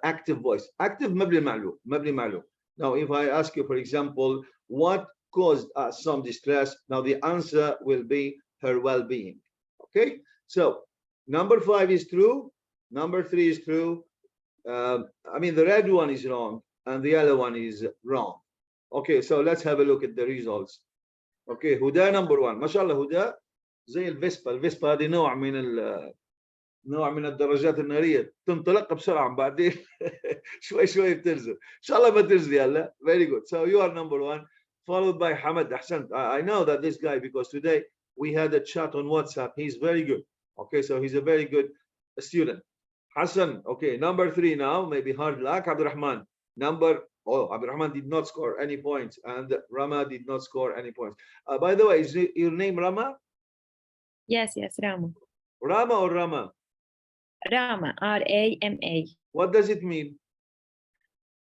active voice. Active مبني معلوم, مبني معلوم. Now, if I ask you, for example, what caused us some distress? Now the answer will be her well-being. Okay, so number 5 is true, number 3 is true. I mean, the red one is wrong and the other one is wrong. Okay, so let's have a look at the results. Okay, هدى number 1. ما شاء الله هدى زي الفيسبا هذه نوع من الدراجات النارية تنطلق بسرعة بعدين شوي شوي بتنزل. إن شاء الله ما تنزلي هلا. Very good. So you are number 1, followed by Hamad Ahsan. I know that this guy, because today we had a chat on WhatsApp. He's very good. Okay, so he's a very good student. Hassan, okay, number 3 now, maybe hard luck. Abdurrahman, Abdurrahman did not score any points, and Rama did not score any points. By the way, is your name Rama? Yes, Rama. Rama or Rama? Rama, R-A-M-A. What does it mean?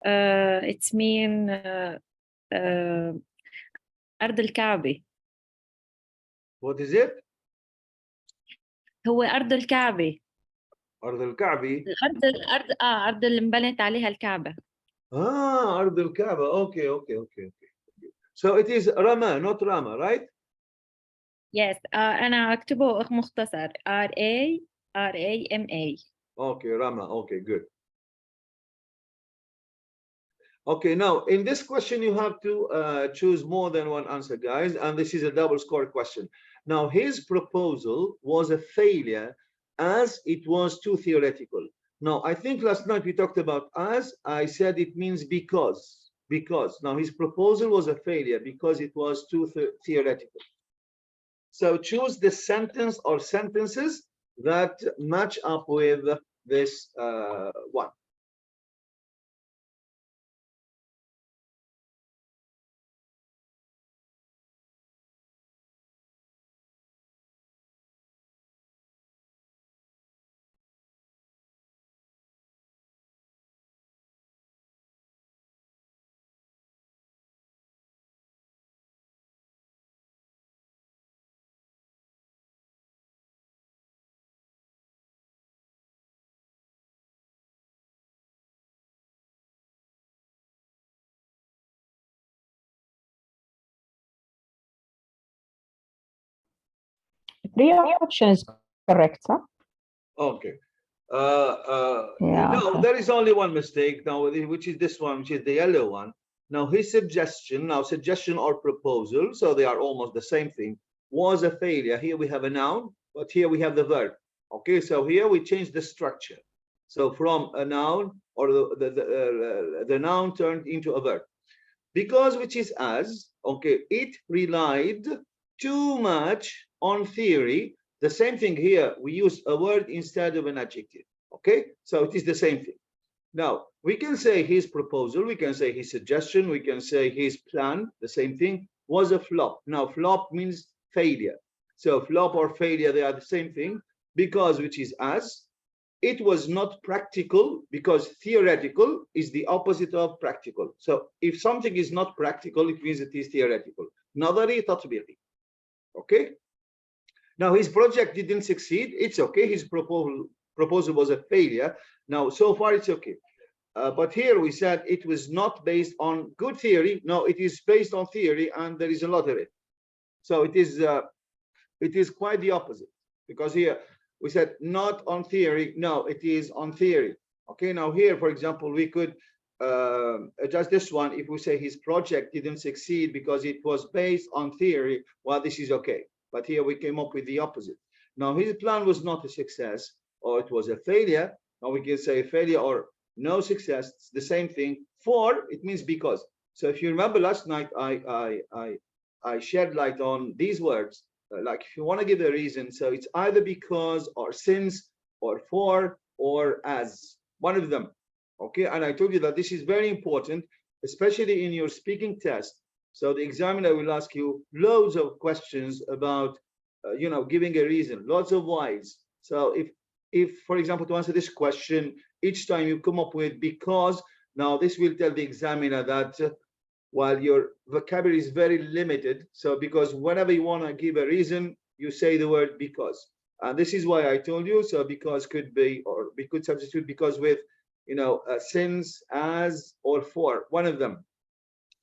It's mean أرض الكعبة. What is it? هو أرض الكعبة. أرض الكعبة. أرض اللي انبنت عليها الكعبة. أرض الكعبة. Okay. So it is Rama, not Rama, right? Yes, أنا أكتبه مختصر R-A-M-A. Okay, Rama. Okay, good. Okay, now in this question, you have to choose more than one answer, guys, and this is a double score question. Now, his proposal was a failure as it was too theoretical. Now, I think last night we talked about as, I said it means because. Now, his proposal was a failure because it was too theoretical. So choose the sentence or sentences that match up with this one. Three options correct, huh? Okay. Yeah, No, okay. there is only one mistake now, which is this one, which is the yellow one. Now, his suggestion or proposal, so they are almost the same thing, was a failure. Here we have a noun, but here we have the verb. Okay, so here we change the structure. So from a noun or the noun turned into a verb. Because which is as, okay, it relied too much on theory. The same thing here, we use a word instead of an adjective. Okay, so it is the same thing. Now, we can say his proposal, we can say his suggestion, we can say his plan, the same thing, was a flop. Now, flop means failure. So flop or failure, they are the same thing, because which is as, it was not practical, because theoretical is the opposite of practical. So if something is not practical, it means it is theoretical. Nadari tatbiqi. Okay. Now his project didn't succeed. It's okay. His proposal was a failure. Now so far it's okay. But here we said it was not based on good theory. No, it is based on theory, and there is a lot of it. So it is quite the opposite, because here we said not on theory. No, it is on theory. Okay, now here, for example, we could adjust this one. If we say his project didn't succeed because it was based on theory, well, this is okay. But here we came up with the opposite. Now his plan was not a success, or it was a failure. Now we can say failure or no success. It's the same thing. For, it means because. So if you remember last night, I shed light on these words. Like if you want to give a reason, so it's either because or since or for or as, one of them. Okay, and I told you that this is very important, especially in your speaking test. So the examiner will ask you loads of questions about giving a reason, lots of whys. So if for example, to answer this question, each time you come up with because, now this will tell the examiner that while your vocabulary is very limited, so because whenever you want to give a reason, you say the word because. And this is why I told you, so because could be, or we could substitute because with, since, as, or for, one of them.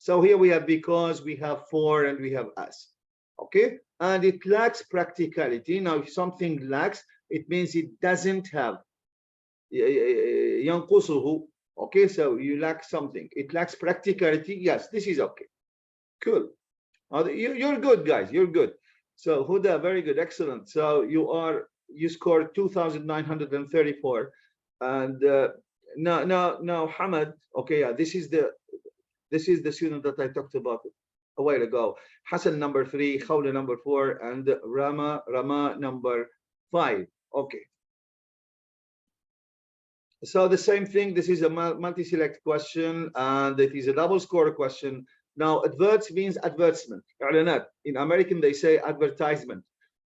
So here we have because, we have for, and we have as. Okay, and it lacks practicality. Now, if something lacks, it means it doesn't have. ينقصه. Okay, so you lack something. It lacks practicality. Yes, this is okay. Cool. You're good, guys. You're good. So Huda, very good, excellent. So you scored 2,934, and now Hamad. Okay, yeah, this is the student that I talked about a while ago. Hassan number 3, Khawla number 4, and Rama number 5. Okay. So the same thing, this is a multi-select question, and it is a double score question. Now, adverts means advertisement. In American, they say advertisement,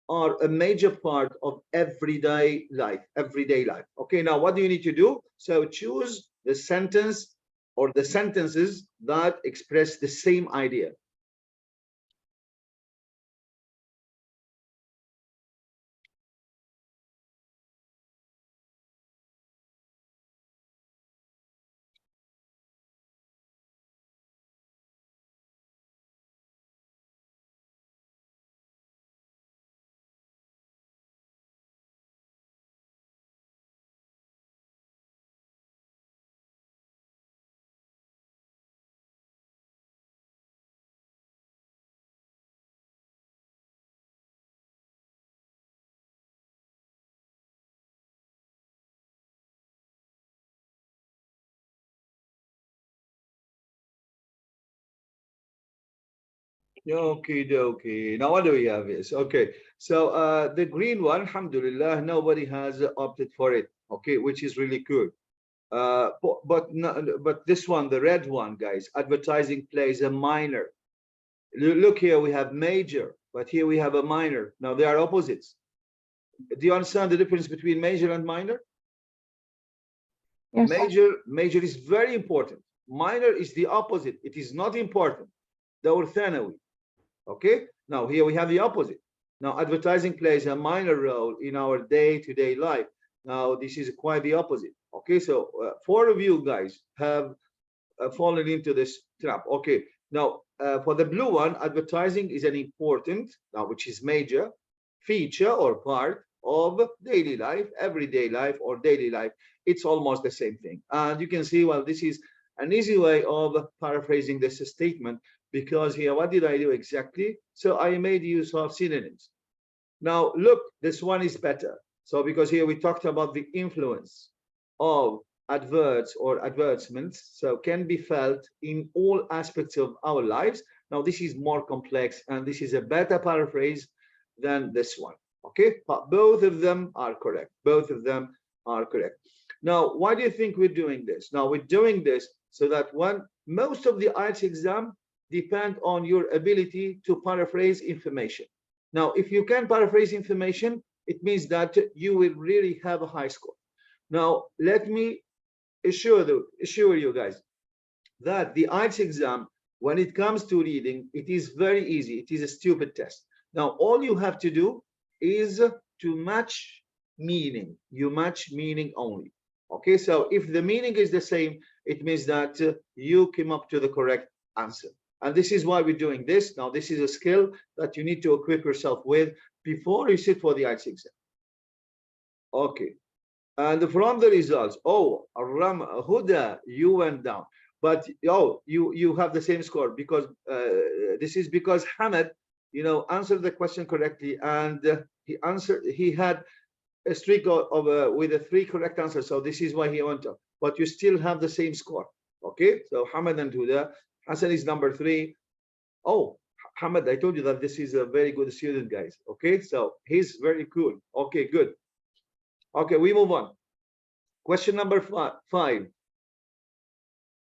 are a major part of everyday life. Okay, now what do you need to do? So choose the sentence or the sentences that express the same idea. Okay. Now what do we have is okay. So the green one, alhamdulillah, nobody has opted for it. Okay, which is really good. But this one, the red one, guys, advertising plays a minor. Look here, we have major, but here we have a minor. Now they are opposites. Do you understand the difference between major and minor? Yes. Major is very important. Minor is the opposite. It is not important. دور ثانوي. Okay. Now here we have the opposite. Now advertising plays a minor role in our day-to-day life. Now this is quite the opposite. Okay. So 4 of you guys have fallen into this trap. Okay. Now for the blue one, advertising is an important, now which is major feature or part of daily life, everyday life or daily life. It's almost the same thing. And you can see, well, this is an easy way of paraphrasing this statement, because here, what did I do exactly? So I made use of synonyms. Now, look, this one is better. So because here we talked about the influence of adverts or advertisements, so can be felt in all aspects of our lives. Now, this is more complex, and this is a better paraphrase than this one. Okay, but both of them are correct. Both of them are correct. Now, why do you think we're doing this? Now, we're doing this so that most of the IELTS exam depend on your ability to paraphrase information. Now, if you can paraphrase information, it means that you will really have a high score. Now, let me assure you guys that the IELTS exam, when it comes to reading, it is very easy. It is a stupid test. Now, all you have to do is to match meaning. You match meaning only. Okay, so if the meaning is the same, it means that you came up to the correct answer. And this is why we're doing this. Now, this is a skill that you need to equip yourself with before you sit for the IELTS exam. Okay, and from the results, oh, Huda, you went down. But oh, you have the same score, because this is because Hamad, answered the question correctly, and he had a streak with a 3 correct answers. So this is why he went up. But you still have the same score. Okay, so Hamad and Huda. Hassan is number 3. Oh, Hamad, I told you that this is a very good student, guys. Okay, so he's very cool. Okay, good. Okay, we move on. Question number 5.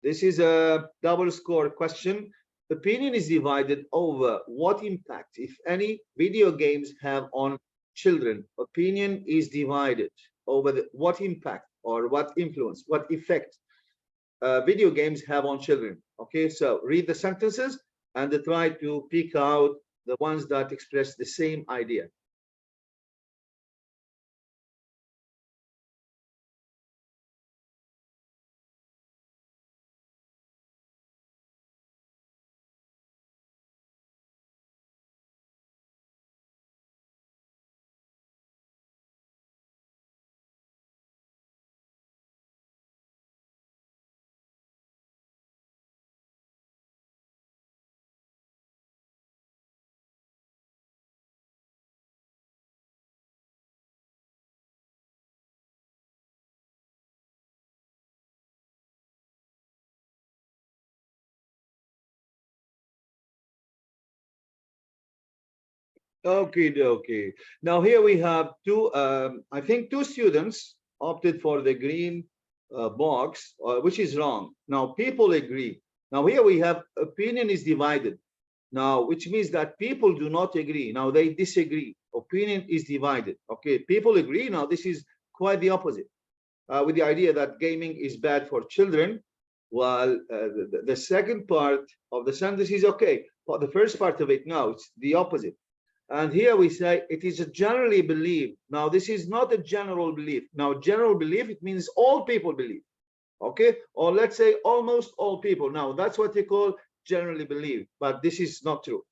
This is a double score question. Opinion is divided over what impact, if any, video games have on children. Opinion is divided over what impact or what influence, what effect video games have on children. Okay, so read the sentences and try to pick out the ones that express the same idea. Okay. Now here we have two, I think 2 students opted for the green box, which is wrong. Now people agree. Now here we have opinion is divided. Now, which means that people do not agree. Now they disagree. Opinion is divided. Okay, people agree. Now this is quite the opposite, with the idea that gaming is bad for children, while the second part of the sentence is okay. But the first part of it, now it's the opposite. And here we say it is a generally believed. Now, this is not a general belief. Now, general belief, it means all people believe. Okay, or let's say almost all people. Now, that's what they call generally believed, but this is not true.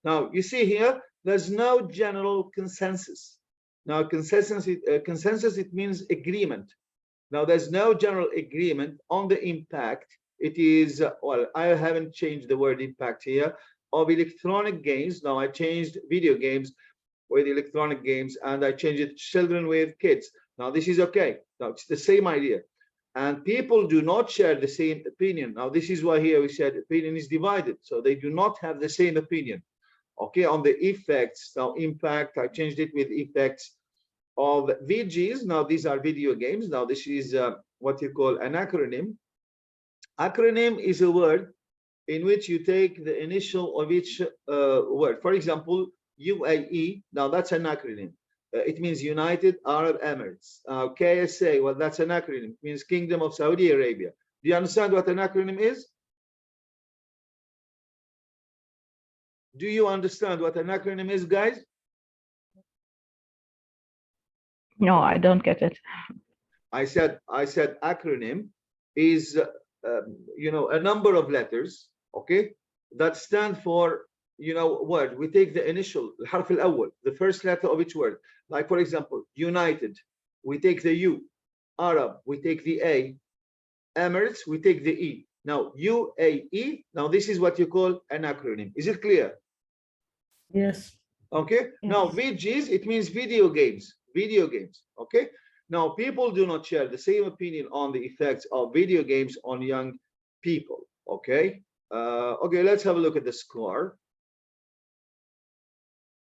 Now, you see here, there's no general consensus. Now, consensus, it means agreement. Now, there's no general agreement on the impact. It is, well, I haven't changed the word impact here, of electronic games. Now I changed video games with electronic games, and I changed it children with kids. Now this is okay. Now it's the same idea, and people do not share the same opinion. Now this is why here we said opinion is divided, so they do not have the same opinion. okay, on the effects. Now, impact, I changed it with effects of VGs. Now, these are video games. Now, this is what you call an acronym. Acronym is a word in which you take the initial of each word. For example, UAE, now that's an acronym. It means United Arab Emirates. KSA, well, that's an acronym. It means Kingdom of Saudi Arabia. Do you understand what an acronym is? Do you understand what an acronym is, guys? No, I don't get it. I said acronym is you know, a number of letters, okay, that stand for, you know, word. We take the initial الحرف الأول, the first letter of each word. Like for example, United, we take the U. Arab, we take the A. Emirates, we take the E. Now UAE, now this is what you call an acronym. Is it clear? Yes. Okay. Now Yes. VGs, it means video games. Video games. Okay. Now people do not share the same opinion on the effects of video games on young people. Okay. Okay, let's have a look at the score.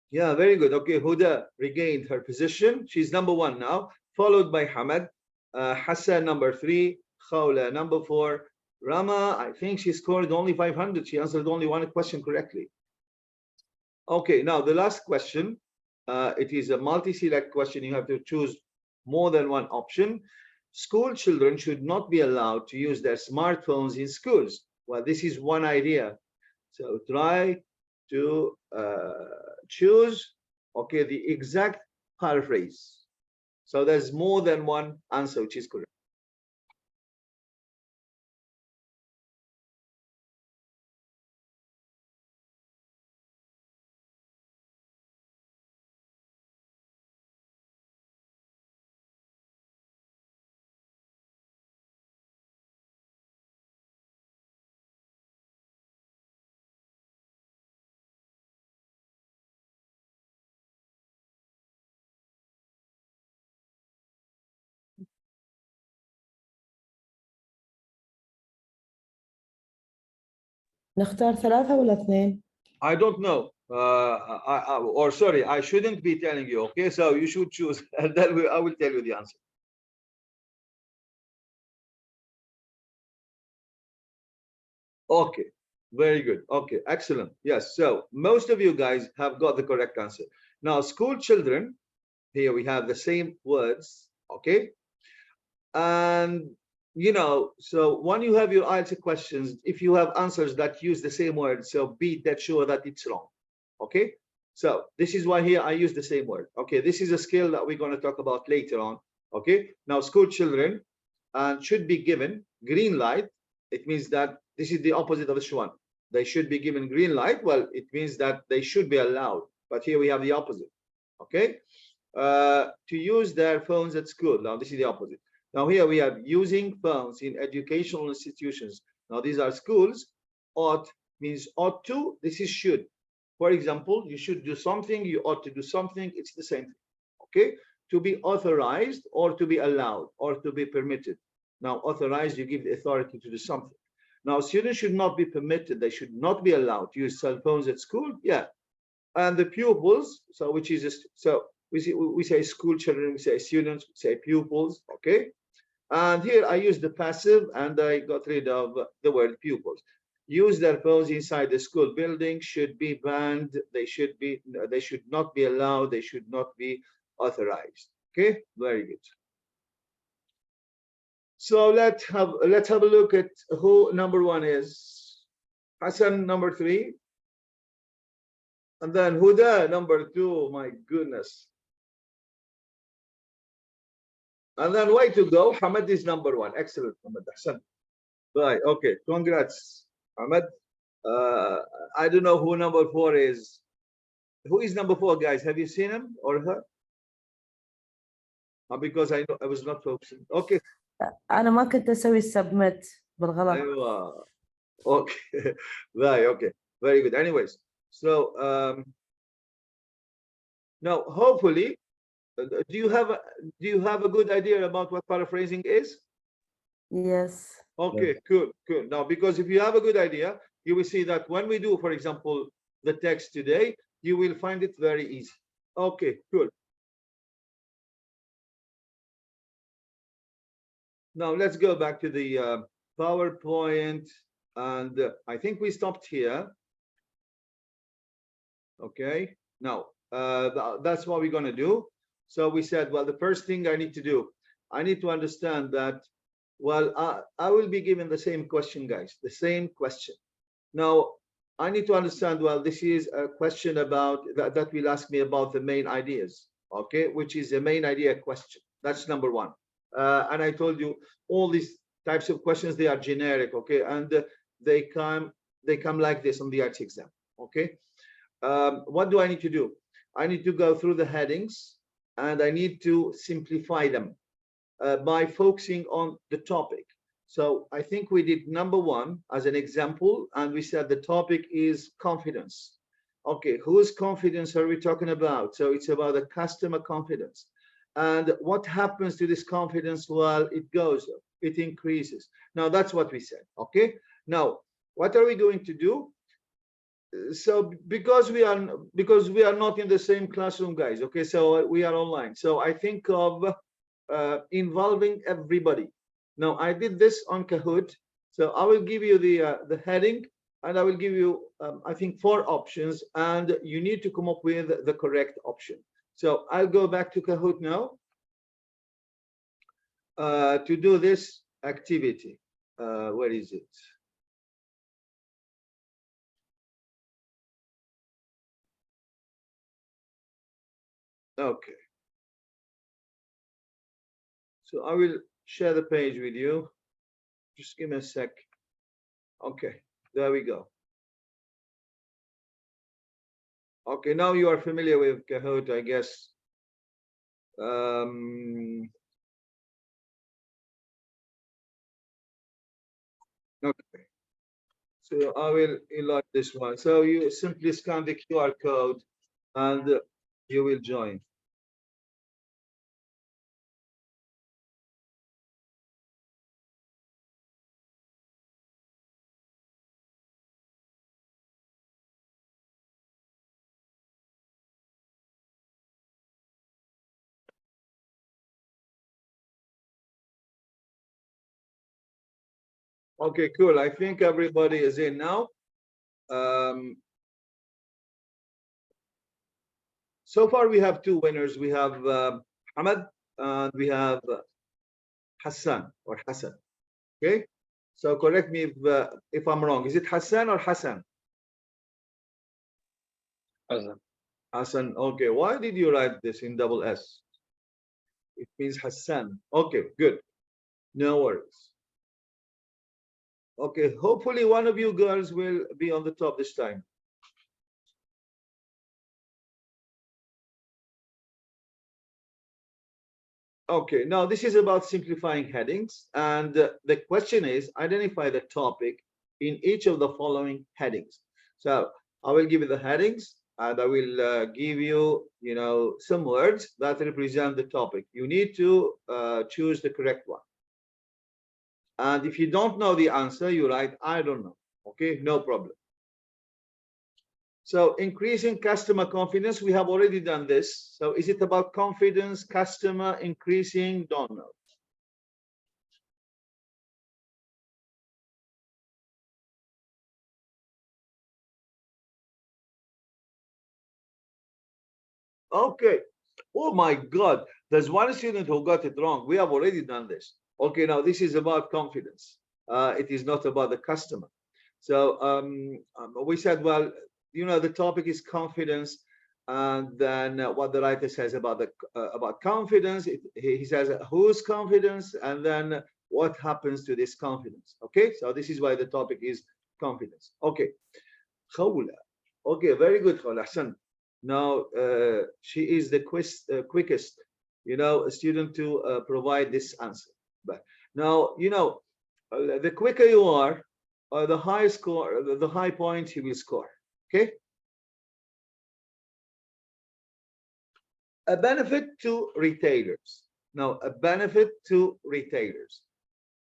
Yeah, very good. Okay, Huda regained her position. She's number 1 now, followed by Hamad, Hassan number 3, Khawla number 4, Rama, I think she scored only 500. She answered only one question correctly. Okay, now the last question, it is a multi-select question. You have to choose more than one option. School children should not be allowed to use their smartphones in schools. Well, this is one idea. So try to choose, okay, the exact paraphrase. So there's more than one answer, which is correct. نختار 3 ولا 2؟ I don't know. Or sorry, I shouldn't be telling you. Okay, so you should choose, and then I will tell you the answer. Okay, very good. Okay, excellent. Yes, so most of you guys have got the correct answer. Now, school children, here we have the same words. Okay, and you know, so when you have your IELTS questions, if you have answers that use the same word, so be that sure that it's wrong. Okay, so this is why here I use the same word. Okay, this is a skill that we're going to talk about later on. Okay, now school children and should be given green light. It means that this is the opposite of this one. They should be given green light. Well, it means that they should be allowed, but here we have the opposite. Okay, to use their phones at school. Now this is the opposite. Now here we have using phones in educational institutions. Now these are schools. Ought means ought to. This is should. For example, you should do something, you ought to do something. It's the same thing. Okay, to be authorized or to be allowed or to be permitted. Now authorized, you give the authority to do something. Now students should not be permitted. They should not be allowed to use cell phones at school. Yeah, and the pupils. So which is just, so we say school children, we say students, we say pupils. Okay. And here I use the passive and I got rid of the word pupils. Use their phones inside the school building, should be banned. They should not be allowed. They should not be authorized. Okay, very good. So let's have a look at who number 1 is. Hassan number 3. And then Huda number 2. My goodness. And then way to go. Hamad is number 1. Excellent, Hamad. Hassan. Right. Okay. Congrats, Hamad. I don't know who number 4 is. Who is number 4, guys? Have you seen him or her? Because I know I was not focusing. Okay. أنا ما كنت أسوي submit بالغلط. أيوة. Okay. Right. Okay. Very good. Anyways, so now hopefully, do you have a good idea about what paraphrasing is? Yes. Okay, cool. Now, because if you have a good idea, you will see that when we do, for example, the text today, you will find it very easy. Okay, cool. Now let's go back to the PowerPoint, and I think we stopped here. Okay, now that's what we're going to do. So we said, well, the first thing I need to do, I need to understand that, well, I will be given the same question, guys, the same question. Now, I need to understand, well, this is a question about that will ask me about the main ideas, okay, which is a main idea question. That's number one. And I told you all these types of questions, they are generic, okay, and they come like this on the IELTS exam, okay. What do I need to do? I need to go through the headings and I need to simplify them by focusing on the topic. So I think we did number one as an example, and we said the topic is confidence. Okay, whose confidence are we talking about? So it's about the customer confidence. And what happens to this confidence? Well, it goes up, it increases. Now that's what we said, okay? Now, what are we going to do? So because we are not in the same classroom, guys, okay, so we are online. So I think of involving everybody. Now I did this on Kahoot, so I will give you the heading, and I will give you I think 4 options, and you need to come up with the correct option. So I'll go back to Kahoot now to do this activity. Where is it? Okay. So I will share the page with you. Just give me a sec. Okay, there we go. Okay, now you are familiar with Kahoot, I guess. Okay, so I will enlarge this one. So you simply scan the QR code and you will join. Okay, cool. I think everybody is in now. So far we have 2 winners. We have Hamad and we have Hassan or Hassan. Okay, so correct me if I'm wrong. Is it Hassan or Hassan? Hassan. Hassan. Okay, why did you write this in double S? It means Hassan. Okay, good. No worries. Okay, hopefully one of you girls will be on the top this time. Okay, now this is about simplifying headings, and the question is identify the topic in each of the following headings. So I will give you the headings, and I will give you, some words that represent the topic. You need to choose the correct one. And if you don't know the answer, you write, I don't know. Okay, no problem. So increasing customer confidence, we have already done this. So is it about confidence, customer increasing? Don't know. Okay. Oh my God. There's one student who got it wrong. We have already done this. Okay, now this is about confidence. It is not about the customer. So we said, well, the topic is confidence, and then what the writer says about about confidence, he says whose confidence, and then what happens to this confidence. Okay, so this is why the topic is confidence. Okay, Khawla. Okay, very good, Khawla. Now she is the quickest, student to provide this answer. But now, the quicker you are, the high score, the high points you will score. Okay. A benefit to retailers. Now, a benefit to retailers.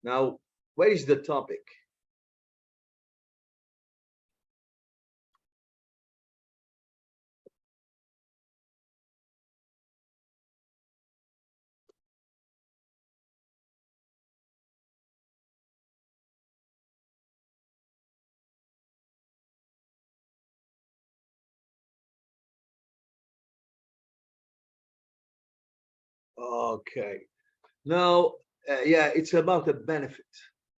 Now, where is the topic? Okay. Now, yeah, it's about a benefit.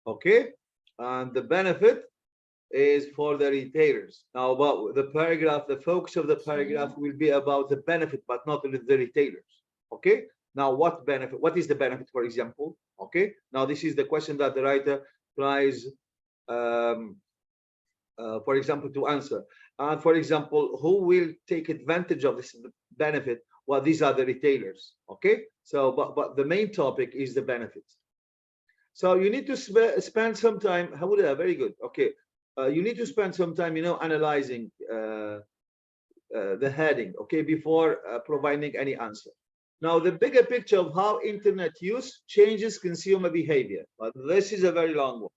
Okay. And the benefit is for the retailers. Now, about the paragraph, the focus of the paragraph will be about the benefit, but not the retailers. Okay. Now, what benefit? What is the benefit, for example? Okay. Now, this is the question that the writer tries, for example, to answer. And for example, who will take advantage of this benefit? Well, these are the retailers. Okay. So, but the main topic is the benefits. So you need to spend some time. Very good. Okay. You need to spend some time, analyzing the heading, okay, before providing any answer. Now, the bigger picture of how internet use changes consumer behavior. But this is a very long one.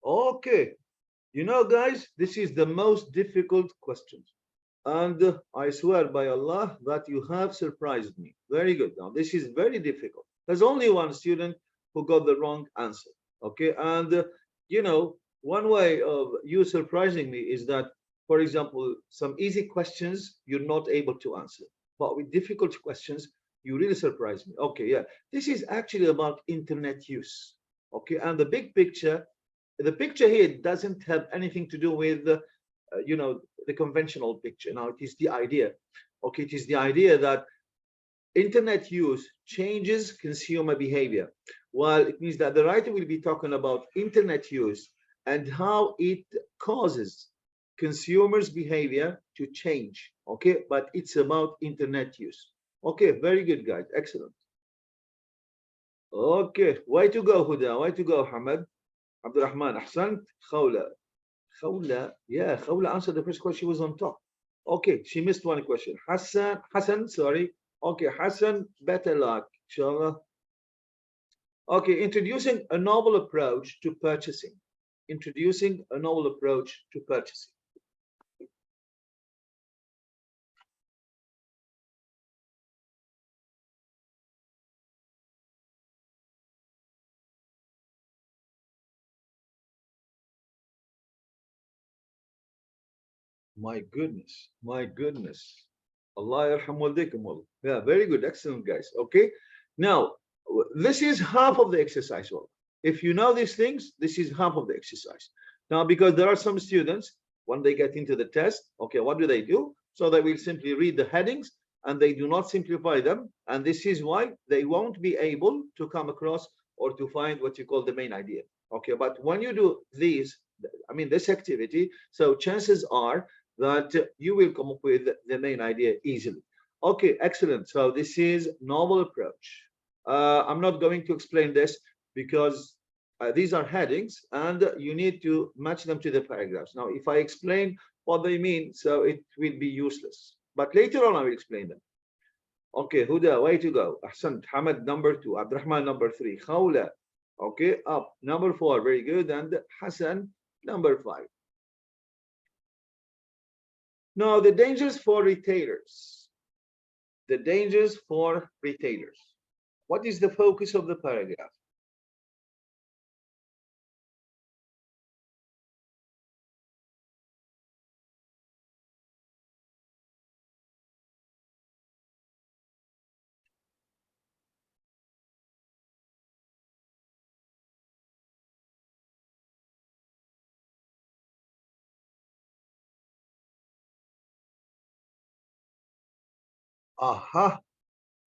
Okay. Guys, this is the most difficult question. And I swear by Allah that you have surprised me. Very good. Now, this is very difficult. There's only one student who got the wrong answer. Okay. And, one way of you surprising me is that, for example, some easy questions you're not able to answer. But with difficult questions, you really surprise me. Okay. Yeah. This is actually about internet use. Okay. And the big picture, the picture here doesn't have anything to do with the conventional picture. Now, it is the idea. Okay, it is the idea that internet use changes consumer behavior. Well, it means that the writer will be talking about internet use and how it causes consumers' behavior to change. Okay, but it's about internet use. Okay, very good, guys. Excellent. Okay, way to go, Huda. Way to go, Hamad. Abdurrahman, Ahsant. Khawla, yeah, Khawla answered the first question. She was on top. Okay, she missed one question. Hassan, sorry. Okay, Hassan, better luck, inshallah. Okay, introducing a novel approach to purchasing. Introducing a novel approach to purchasing. My goodness, my goodness. Allah yarham waldikum. Yeah, very good, excellent, guys. Okay, now this is half of the exercise. Well, if you know these things, this is half of the exercise. Now, because there are some students, when they get into the test, okay, what do? So they will simply read the headings and they do not simplify them. And this is why they won't be able to come across or to find what you call the main idea. Okay, but when you do these, this activity, so chances are that you will come up with the main idea easily. Okay, excellent. So this is novel approach. I'm not going to explain this because these are headings and you need to match them to the paragraphs. Now, if I explain what they mean, so it will be useless. But later on, I will explain them. Okay, Huda, way to go. Ahsant, Hamad, number 2. Abdurrahman, number 3. Khawla, okay, up. Number 4, very good. And Hassan, number 5. Now, the dangers for retailers. The dangers for retailers. What is the focus of the paragraph? Aha.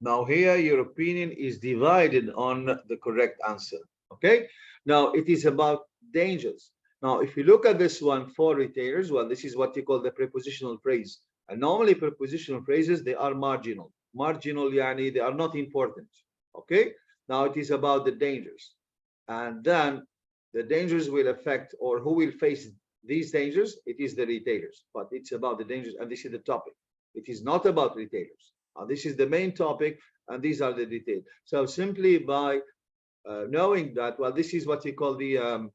Now here your opinion is divided on the correct answer. Okay. Now it is about dangers. Now if you look at this one for retailers, well, this is what you call the prepositional phrase. And normally prepositional phrases, they are marginal. Marginal, yani they are not important. Okay. Now it is about the dangers. And then the dangers will affect, or who will face these dangers? It is the retailers. But it's about the dangers, and this is the topic. It is not about retailers. This is the main topic, and these are the details. So simply by knowing that, well, this is what you call the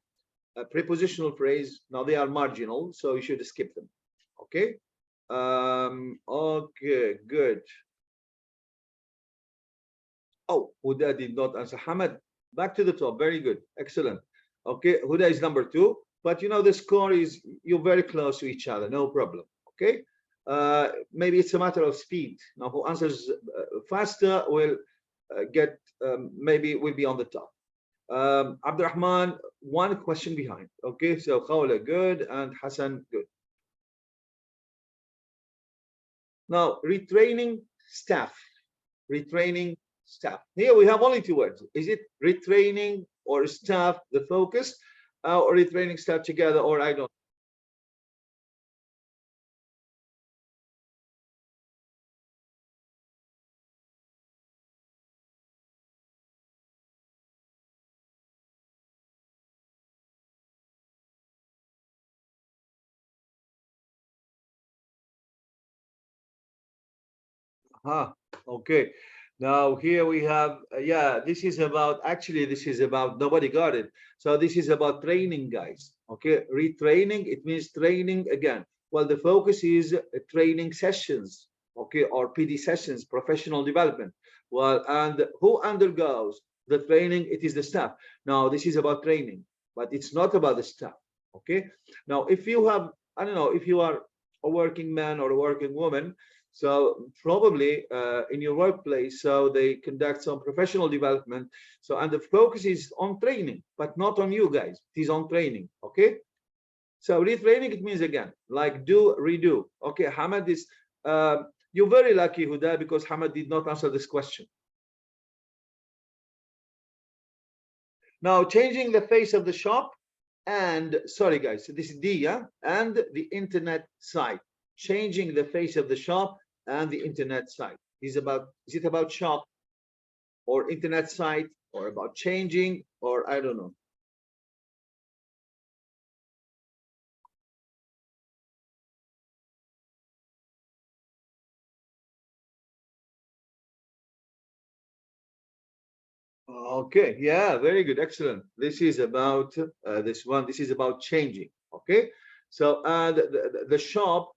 a prepositional phrase. Now they are marginal, so you should skip them. Okay. Okay, good. Oh, Huda did not answer. Hamad, back to the top. Very good. Excellent. Okay, Huda is number 2. But you know, the score is, you're very close to each other. No problem. Okay. Maybe it's a matter of speed. Now, who answers faster will get, maybe will be on the top. Abdurrahman, 1 question behind. Okay, so Khawla, good, and Hassan, good. Now, retraining staff. Retraining staff. Here we have only 2 words. Is it retraining or staff, the focus, or retraining staff together, or I don't. Okay. Now here we have, yeah, this is about, actually, this is about, nobody got it. So this is about training, guys. Okay, retraining, it means training again. Well, the focus is training sessions, okay, or PD sessions, professional development. Well, and who undergoes the training? It is the staff. Now, this is about training, but it's not about the staff, okay? Now, if you have, I don't know, if you are a working man or a working woman, so probably in your workplace, so they conduct some professional development. So, and the focus is on training, but not on you guys. It is on training, okay? So retraining, it means again, like do, redo. Okay, Hamad is, you're very lucky, Huda, because Hamad did not answer this question. Now, changing the face of the shop and, sorry guys, so this is D, yeah? And the internet site. Changing the face of the shop and the internet site. Is it about shop or internet site, or about changing, or I don't know. Okay, yeah, very good, excellent. This is about this one. This is about changing. Okay, so the shop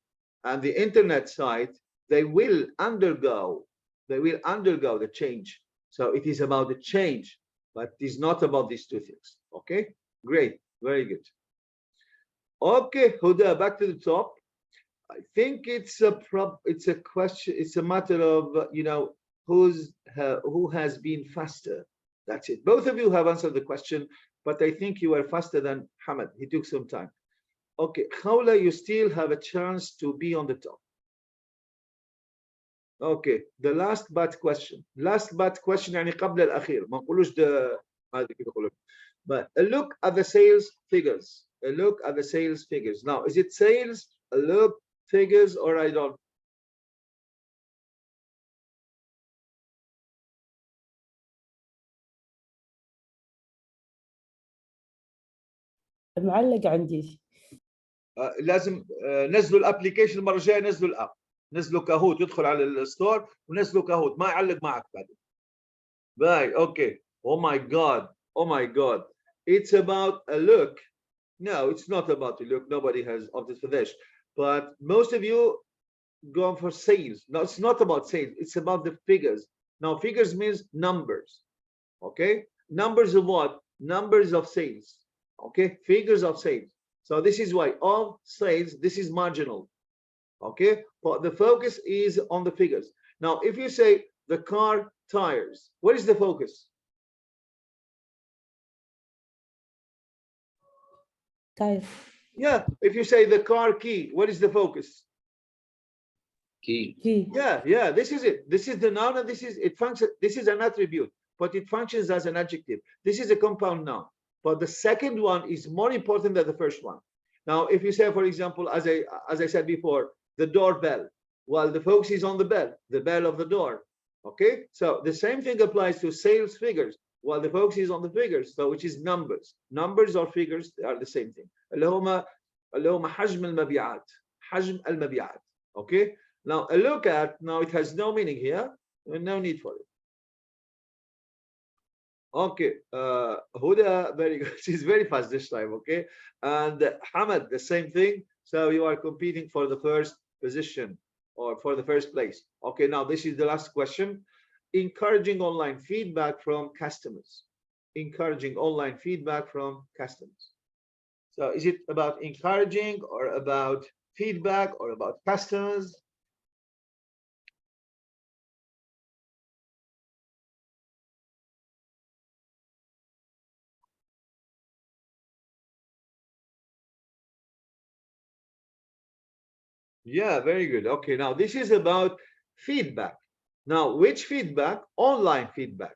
and the internet site, they will undergo the change. So it is about the change, but it is not about these 2 things. Okay, great, very good. Okay, Huda, back to the top. I think it's a question. It's a matter of you know, who has been faster. That's it. Both of you have answered the question, but I think you were faster than Hamad. He took some time. Okay, Khawla, you still have a chance to be on the top. Okay, the last but question. Last but question يعني قبل الأخير. ما نقولوش هذه كيف يقولون. But a look at the sales figures. A look at the sales figures. Now, is it sales, a look, figures, or I don't? معلق عندي. لازم نزلوا الابلكيشن المره الجايه. نزلوا الاب، نزلوا كاهوت، يدخل على الستور ونزلوا كاهوت، ما يعلق معك بعدين. باي اوكي. Oh my god, oh my god, it's about a look. No, it's not about a look. Nobody has opted for this, but most of you go for sales. No, it's not about sales, it's about the figures. Now, figures means numbers. Okay, numbers of what? Numbers of sales. Okay, figures of sales. So this is why of sales, this is marginal. Okay, but the focus is on the figures. Now, if you say the car tires, what is the focus? Tires. Yeah, if you say the car key, what is the focus? Key. Key. Yeah, this is it. This is the noun, and it functions. This is an attribute, but it functions as an adjective. This is a compound noun, but the second one is more important than the first one. Now, if you say, for example, as I said before, the doorbell, well, the focus is on the bell of the door. Okay, so the same thing applies to sales figures. Well, the focus is on the figures, so which is numbers. Numbers or figures, they are the same thing. اللي هم حجم المبيعات. حجم المبيعات. Okay. Now, a look at, now it has no meaning here, no need for it. Okay, Huda, very good. She's very fast this time, okay? And Hamad, the same thing. So you are competing for the first position or for the first place. Okay, now this is the last question. Encouraging online feedback from customers. Encouraging online feedback from customers. So is it about encouraging or about feedback or about customers? Yeah, very good. Okay, now this is about feedback. Now, which feedback? Online feedback.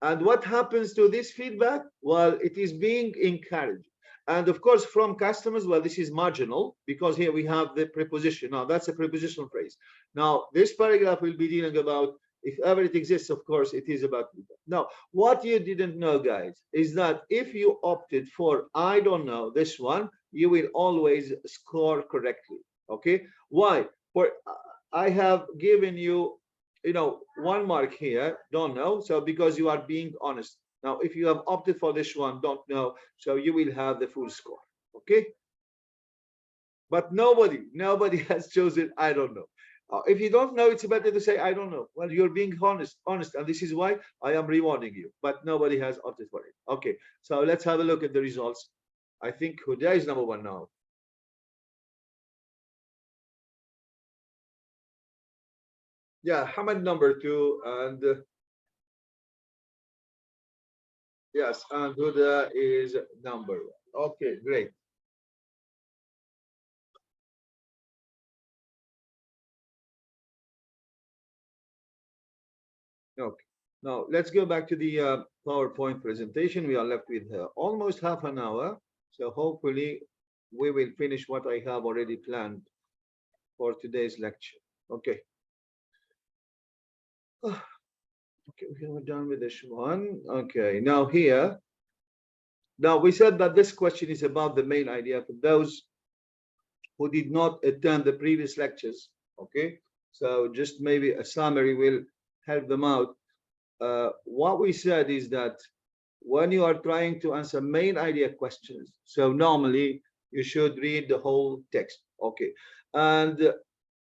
And what happens to this feedback? Well, it is being encouraged. And of course, from customers, well, this is marginal because here we have the preposition. Now, that's a prepositional phrase. Now, this paragraph will be dealing about if ever it exists, of course, it is about feedback. Now, what you didn't know, guys, is that if you opted for I don't know this one, you will always score correctly. Okay, why? For I have given you, you know, 1 mark here, don't know, so because you are being honest. Now if you have opted for this one, don't know, so you will have the full score. Okay, but nobody has chosen I don't know. If you don't know, it's better to say I don't know. Well, you're being honest, and this is why I am rewarding you, but nobody has opted for it. Okay, so let's have a look at the results. I think Huda is number 1 now. Yeah, Hamad number 2, and yes, and Huda is number 1. Okay, great. Okay, now let's go back to the PowerPoint presentation. We are left with almost half an hour, so hopefully we will finish what I have already planned for today's lecture. Okay. Okay, we're done with this one. Okay, now here. Now we said that this question is about the main idea for those who did not attend the previous lectures. Okay, so just maybe a summary will help them out. What we said is that when you are trying to answer main idea questions, so normally you should read the whole text. Okay, and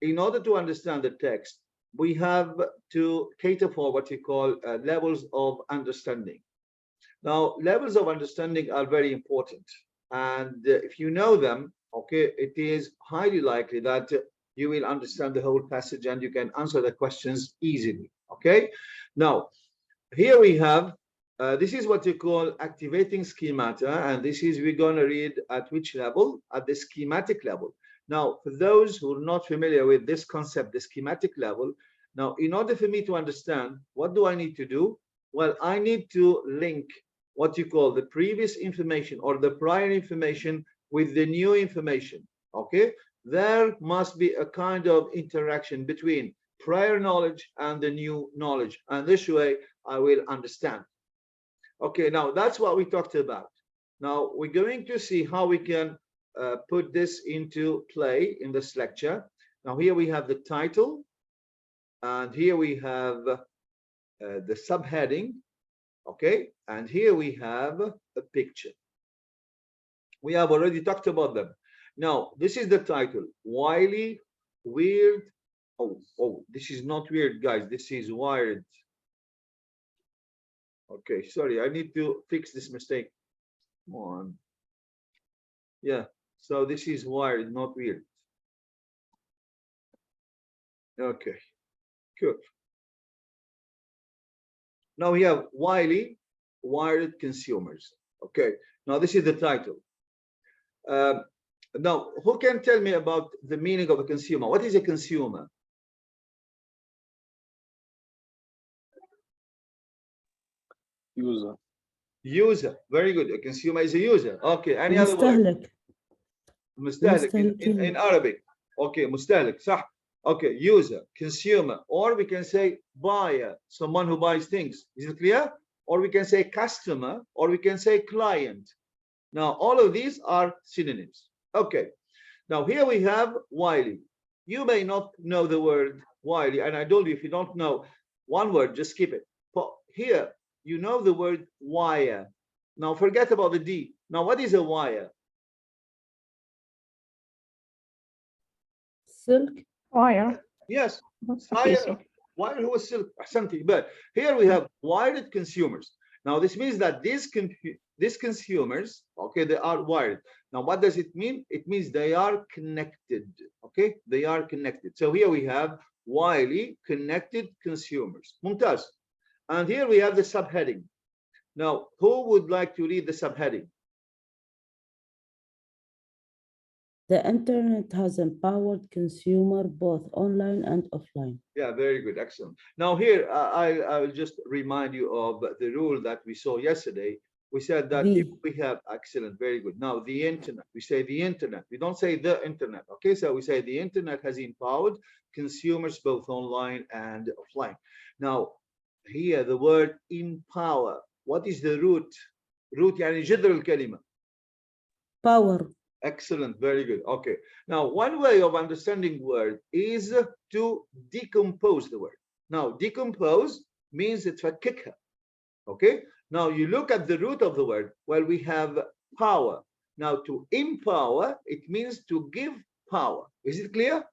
in order to understand the text, we have to cater for what you call levels of understanding. Now, levels of understanding are very important, and if you know them, okay, it is highly likely that you will understand the whole passage and you can answer the questions easily. Okay, now here we have this is what you call activating schemata, and this is we're going to read at which level? At the schematic level. Now, for those who are not familiar with this concept, the schematic level, now in order for me to understand, what do I need to do? Well, I need to link what you call the previous information or the prior information with the new information. Okay, there must be a kind of interaction between prior knowledge and the new knowledge, and this way I will understand. Okay, now that's what we talked about. Now we're going to see how we can put this into play in this lecture. Now here we have the title, and here we have the subheading. Okay, and here we have a picture. We have already talked about them. Now this is the title: wily, weird. Oh, this is not weird, guys. This is wired. Okay, sorry, I need to fix this mistake. Come on. Yeah, so this is wired, not weird. Okay, good. Now we have wily, wired consumers. Okay, now this is the title. Now, who can tell me about the meaning of a consumer? What is a consumer? User. User. Very good. A consumer is a user. Okay. Any other word? مستهلك. in Arabic. Okay. مستهلك. صح. Okay. User, consumer, or we can say buyer, someone who buys things. Is it clear? Or we can say customer, or we can say client. Now, all of these are synonyms. Okay. Now, here we have wily. You may not know the word wily, and I told you if you don't know one word, just skip it. But here, you know the word wire. Now forget about the D. Now what is a wire? silk, Wire. Yes, Piece wire. of Wire هو السلك. أحسنتي. But here we have wired consumers. Now this means that these consumers, okay, they are wired. Now what does it mean? It means they are connected. Okay, they are connected. So here we have wirely connected consumers. ممتاز. And here we have the subheading. Now who would like to read the subheading? the internet has empowered consumer both online and offline. Yeah, very good, excellent. Now here, I will just remind you of the rule that we saw yesterday. We said that if we have, excellent, very good. Now the internet, we say the internet. We don't say the internet, okay? So we say the internet has empowered consumers both online and offline. Now here, the word empower, what is the root? root يعني جذر الكلمة. Power, Excellent, very good. Okay. Now, one way of understanding word is to decompose the word. Now, decompose means تفككها. Okay. Now, you look at the root of the word. Well, we have power. Now, to empower, it means to give power. Is it clear?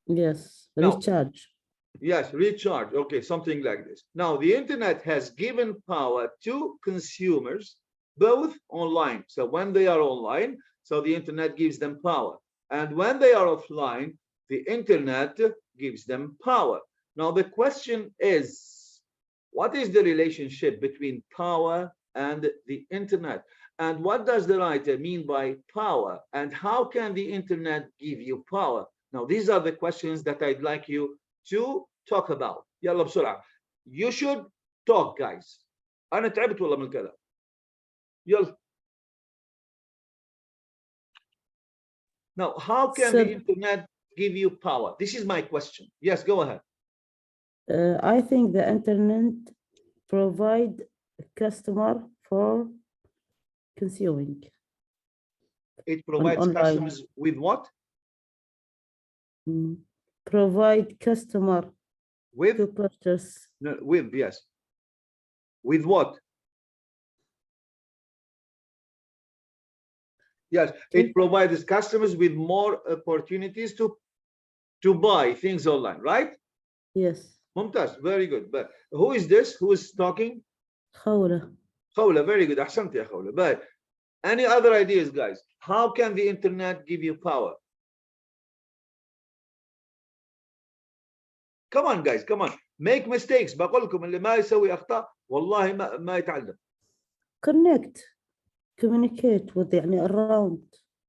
yes, No. recharge, Yes, recharge. Okay, something like this. Now, the internet has given power to consumers both online. So when they are online, so the internet gives them power. And when they are offline, the internet gives them power. Now, the question is, what is the relationship between power and the internet? And what does the writer mean by power? And how can the internet give you power? Now, these are the questions that I'd like you to talk about. يلا بسرعة. You should talk, guys. أنا تعبت والله من الكلام. يلا. Now, how can the internet give you power? This is my question. Yes, go ahead. I think the internet provide customer for consuming. It provides online. customers with what? Provide customer to With? purchase. No, with, yes. With what? Yes, it provides customers with more opportunities to buy things online, right? Yes. ممتاز, very good. But who is this? Who is talking? خولة. خولة, very good. أحسنت يا خولة. But any other ideas, guys? How can the internet give you power? Come on, guys, come on. Make mistakes. بقول لكم اللي ما يسوي أخطاء والله ما يتعلم. Connect. Communicate with يعني around.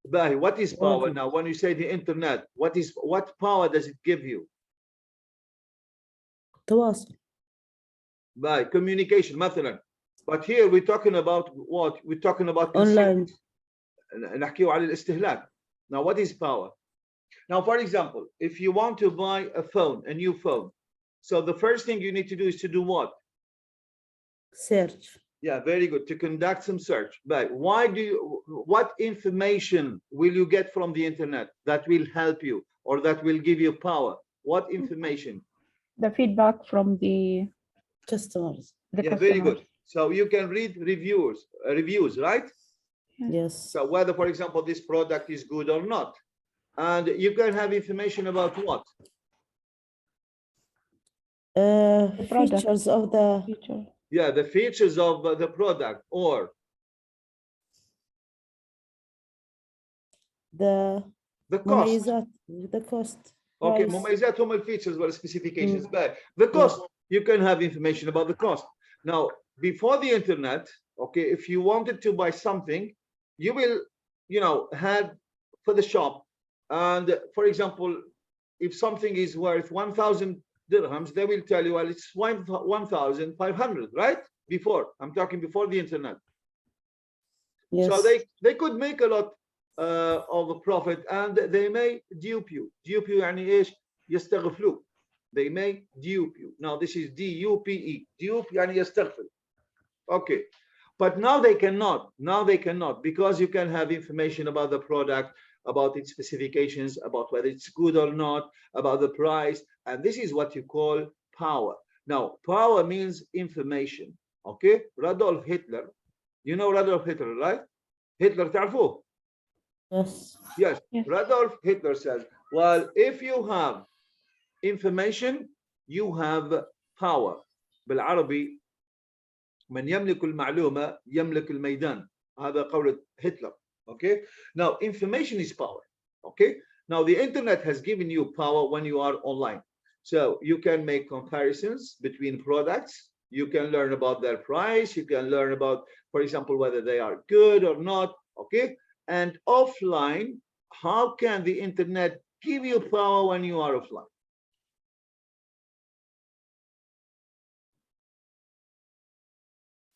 باهي, what is power now? When you say the internet, what power does it give you? تواصل. باهي, communication مثلا. But here we're talking about what? We're talking about online. نحكيه على الاستهلاك. Now, what is power? Now, for example, if you want to buy a phone, a new phone, so the first thing you need to do is to do what? Search. Yeah, very good. To conduct some search. But why do you, what information will you get from the internet that will help you or that will give you power? What information? the feedback from the Customers. Yeah, very good. So you can read reviews, right? Yes. So whether, for example, this product is good or not. And you can have information about what? Features of the feature. Yeah, the features of the product or the cost. مميزات, the cost. Okay, price. مميزات هم features or specifications. But the cost, you can have information about the cost. Now, before the internet, okay, if you wanted to buy something, you will, head for the shop. And for example, if something is worth 1,000 dirhams, they will tell you, well, it's 1,500, right? Before, I'm talking before the internet. Yes. So they could make a lot of a profit and they may dupe you. Dupe you يعني ايش؟ يستغفلوك. They may dupe you. Now this is D-U-P-E. Dupe يعني يستغفل. Okay. But now they cannot. Now they cannot because you can have information about the product, about its specifications, about whether it's good or not, about the price. And this is what you call power. Now, power means information. Okay, Radolf Hitler. You know Radolf Hitler, right? Hitler تعرفوه? Yes. Yes. Yes. Radolf Hitler says, well, if you have information, you have power. بالعربي من يملك المعلومة يملك الميدان. هذا قول Hitler. Okay. Now, information is power. Okay. Now, the internet has given you power when you are online. So you can make comparisons between products. You can learn about their price. You can learn about, for example, whether they are good or not. Okay. And offline, how can the internet give you power when you are offline?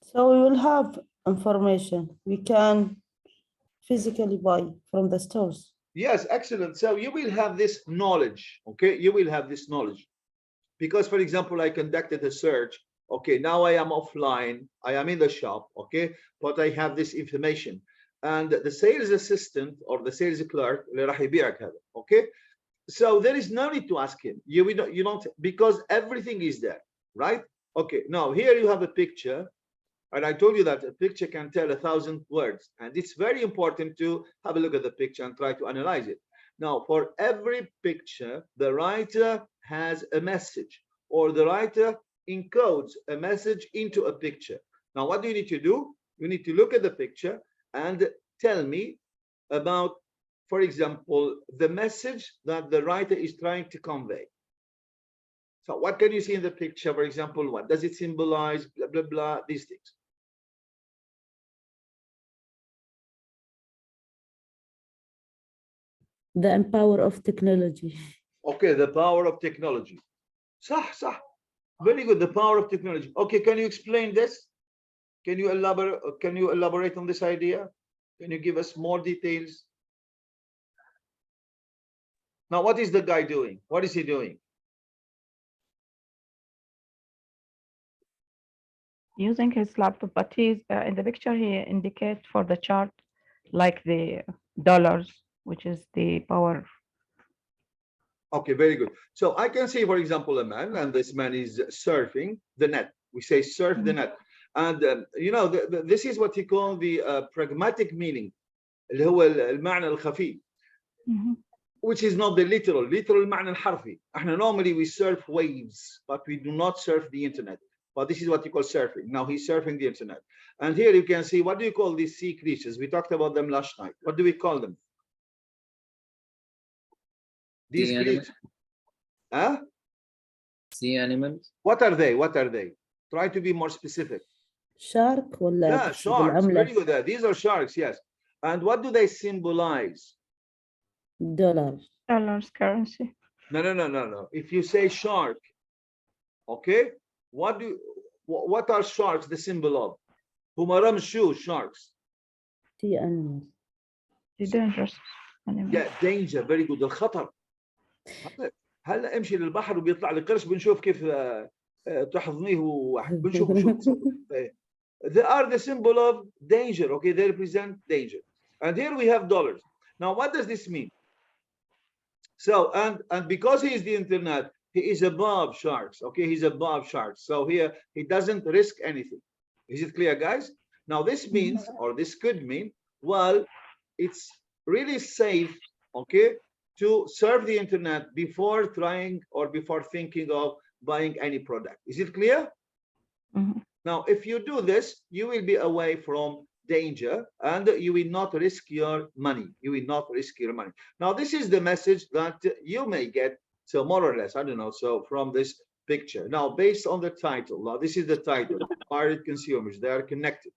So we will have information we can physically buy from the stores. Yes, excellent. So you will have this knowledge, okay? You will have this knowledge. Because, for example, I conducted a search. Okay, now I am offline. I am in the shop, okay? But I have this information. And the sales assistant or the sales clerk, اللي راح يبيعك هذا, okay? So there is no need to ask him. You don't, because everything is there, right? Okay, now here you have a picture. And I told you that a picture can tell 1,000 words. And it's very important to have a look at the picture and try to analyze it. Now, for every picture, the writer has a message, or the writer encodes a message into a picture. Now, what do you need to do? You need to look at the picture and tell me about, for example, the message that the writer is trying to convey. So what can you see in the picture? For example, what does it symbolize? Blah, blah, blah, these things. The power of technology. Okay, the power of technology. صح. Very good, the power of technology. Okay, can you explain this? Can you elaborate on this idea? Can you give us more details? Now, what is the guy doing? What is he doing? Using his laptop, but he's in the picture, he indicates for the chart like the dollars, which is the power. Okay, very good. So I can see, for example, a man, and this man is surfing the net. We say surf the net. And, you know, this is what he called the pragmatic meaning, اللي هو المعنى الخفي, which is not the literal المعنى الحرفي. احنا normally we surf waves, but we do not surf the internet. But this is what you call surfing. Now he's surfing the internet. And here you can see, what do you call these sea creatures? We talked about them last night. What do we call them? These Sea creatures. Huh? Sea animals. What are they? What are they? Try to be more specific. Shark ولا Yeah, تقصد sharks. Very العملة؟ good. These are sharks, yes. And what do they symbolize? دولار. Dollars currency. No. If you say shark, okay, what are sharks the symbol of? Humaram shu, sharks. Sea animals. The dangerous animal. Yeah, danger. Very good. الخطر. هلا امشي للبحر وبيطلع لي قرش بنشوف كيف تحضنيه واحد بنشوف they are the symbol of danger. Okay, they represent danger. And here we have dollars. Now, what does this mean? So, and because he is the internet, he is above sharks. Okay, he's above sharks. So here he doesn't risk anything. Is it clear, guys? Now this means, or this could mean, well, it's really safe, okay, to surf the internet before trying or before thinking of buying any product. Is it clear? Now, if you do this, you will be away from danger and you will not risk your money. You will not risk your money. Now, this is the message that you may get, so more or less, I don't know, so from this picture. Now, based on the title, now this is the title, Pirate Consumers, they are connected.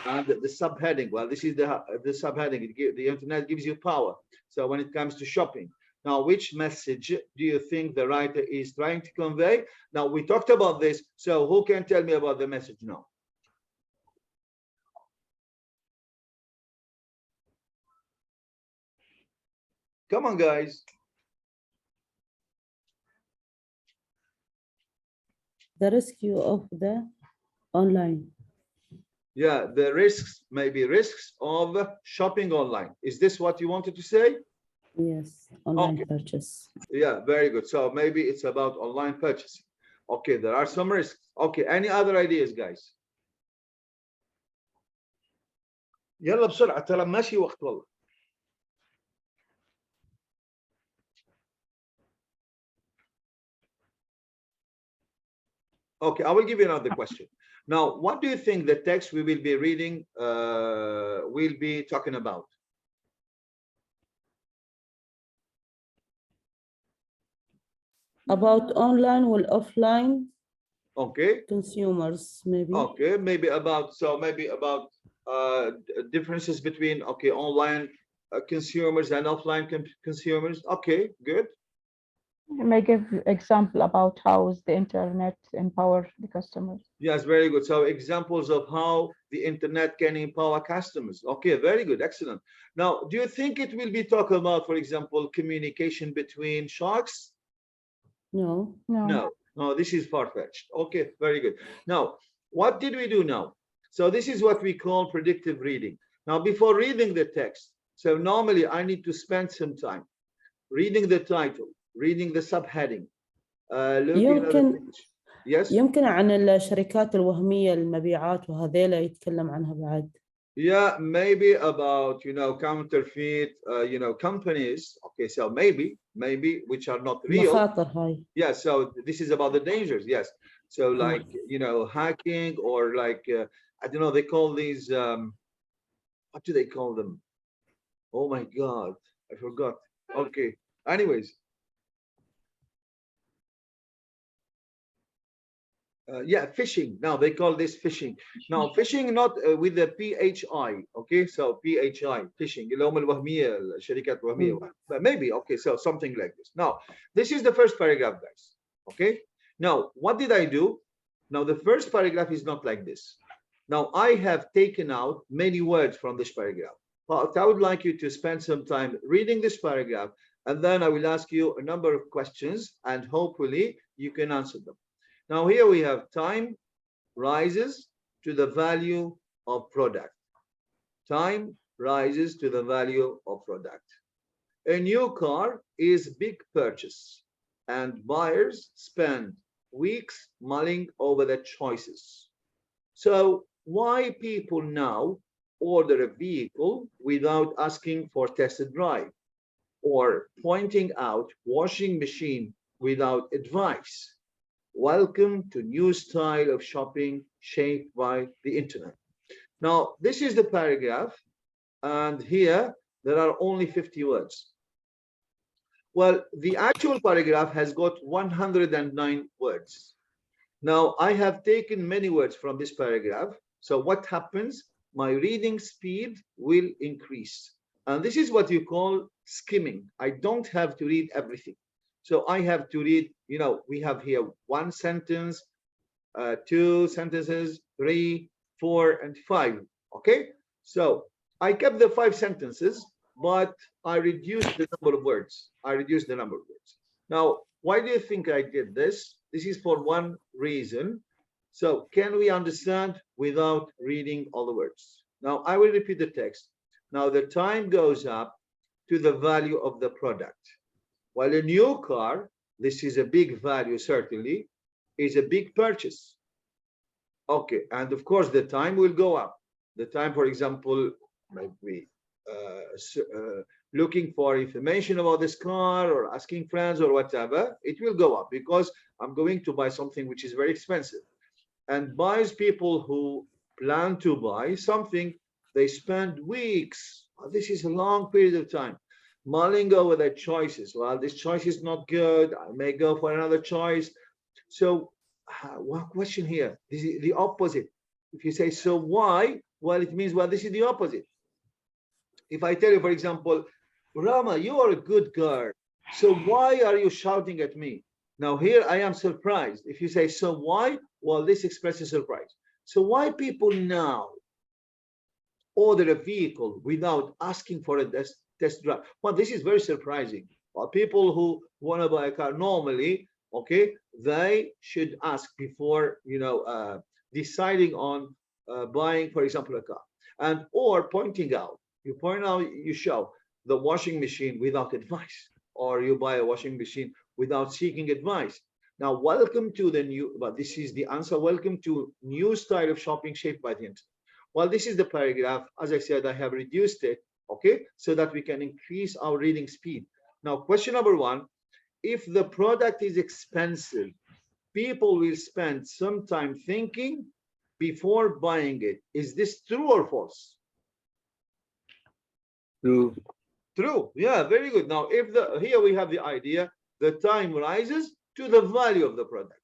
And the subheading, well, this is the subheading, the internet gives you power. So when it comes to shopping, now, which message do you think the writer is trying to convey? Now, we talked about this, so who can tell me about the message now? Come on, guys. The rescue of the online. Yeah, the risks, maybe risks of shopping online. Is this what you wanted to say? Yes, online Okay. purchase. Yeah, very good. So maybe it's about online purchasing. Okay, there are some risks. Okay, any other ideas, guys? يلا بسرعة ترى ماشي وقت والله. Okay, I will give you another question. Now, what do you think the text we will be reading will be talking about? About online or offline Okay, consumers, maybe. okay, maybe about differences between online consumers and offline consumers. Okay, good. You may give example about how the internet empower the customers. Yes, very good. So examples of how the internet can empower customers. Okay, very good, excellent. Now, do you think it will be talking about, for example, communication between sharks? No. No, this is far-fetched. Okay, very good. Now, what did we do now? So this is what we call predictive reading. Now, before reading the text, so normally I need to spend some time reading the title, reading the subheading, looking at the يمكن page. Yes? يمكن عن الشركات الوهمية المبيعات وهذيلا يتكلم عنها بعد. Yeah, maybe about, counterfeit, companies. Okay, so maybe, which are not real. مخاطر هاي. Yeah, so this is about the dangers, yes. So like, hacking or like, I don't know, they call these, what do they call them? Oh my God, I forgot. Okay, anyways. Yeah, phishing. Now they call this phishing. Now phishing not with the PHI. Okay, so PHI phishing. اللي هم الوهمية الشركات الوهمية. But maybe okay, so something like this. Now this is the first paragraph, guys. Okay. Now what did I do? Now the first paragraph is not like this. Now I have taken out many words from this paragraph. But I would like you to spend some time reading this paragraph, and then I will ask you a number of questions, and hopefully you can answer them. Now here we have time rises to the value of product. Time rises to the value of product. A new car is big purchase, and buyers spend weeks mulling over the choices. So why people now order a vehicle without asking for tested drive, or pointing out washing machine without advice? Welcome to new style of shopping shaped by the internet. Now, this is the paragraph, and here there are only 50 words. Well, the actual paragraph has got 109 words. Now, I have taken many words from this paragraph. So what happens? My reading speed will increase. And this is what you call skimming. I don't have to read everything. So I have to read, we have here one sentence, two sentences, 3, 4, and 5. Okay. So I kept the 5 sentences, but I reduced the number of words. Now, why do you think I did this? This is for one reason. So can we understand without reading all the words? Now I will repeat the text. Now the time goes up to the value of the product. While a new car, this is a big value certainly, is a big purchase. Okay, and of course the time will go up. The time, for example, maybe looking for information about this car or asking friends or whatever, it will go up because I'm going to buy something which is very expensive. And buyers, people who plan to buy something, they spend weeks. This is a long period of time mulling over their choices. Well, this choice is not good. I may go for another choice. So one question here, this is the opposite. If you say, so why? Well, it means, well, this is the opposite. If I tell you, for example, Rama, you are a good girl. So why are you shouting at me? Now here I am surprised. If you say, so why? Well, this expresses surprise. So why people now order a vehicle without asking for a test drive? Well, this is very surprising. Well, people who want to buy a car normally, okay, they should ask before, deciding on buying, for example, a car. And or pointing out, you show the washing machine without advice, or you buy a washing machine without seeking advice. Now, welcome to the new, but this is the answer. Welcome to new style of shopping shaped by the internet. Well, this is the paragraph. As I said, I have reduced it, okay, so that we can increase our reading speed. Now, question number one, if the product is expensive, people will spend some time thinking before buying it. Is this true or false? True. True. Yeah, very good. Now, if here we have the idea, the time rises to the value of the product.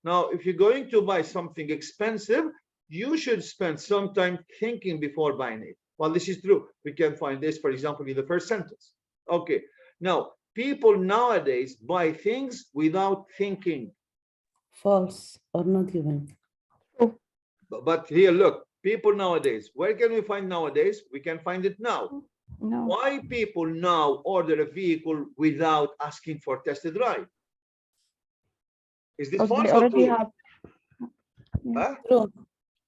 Now, if you're going to buy something expensive, you should spend some time thinking before buying it. Well, this is true. We can find this, for example, in the first sentence. Okay. Now, people nowadays buy things without thinking. False or not even. But here, look, people nowadays, where can we find nowadays? We can find it now. No. Why people now order a vehicle without asking for tested drive? Is this Because false they or already true? have. Huh? True.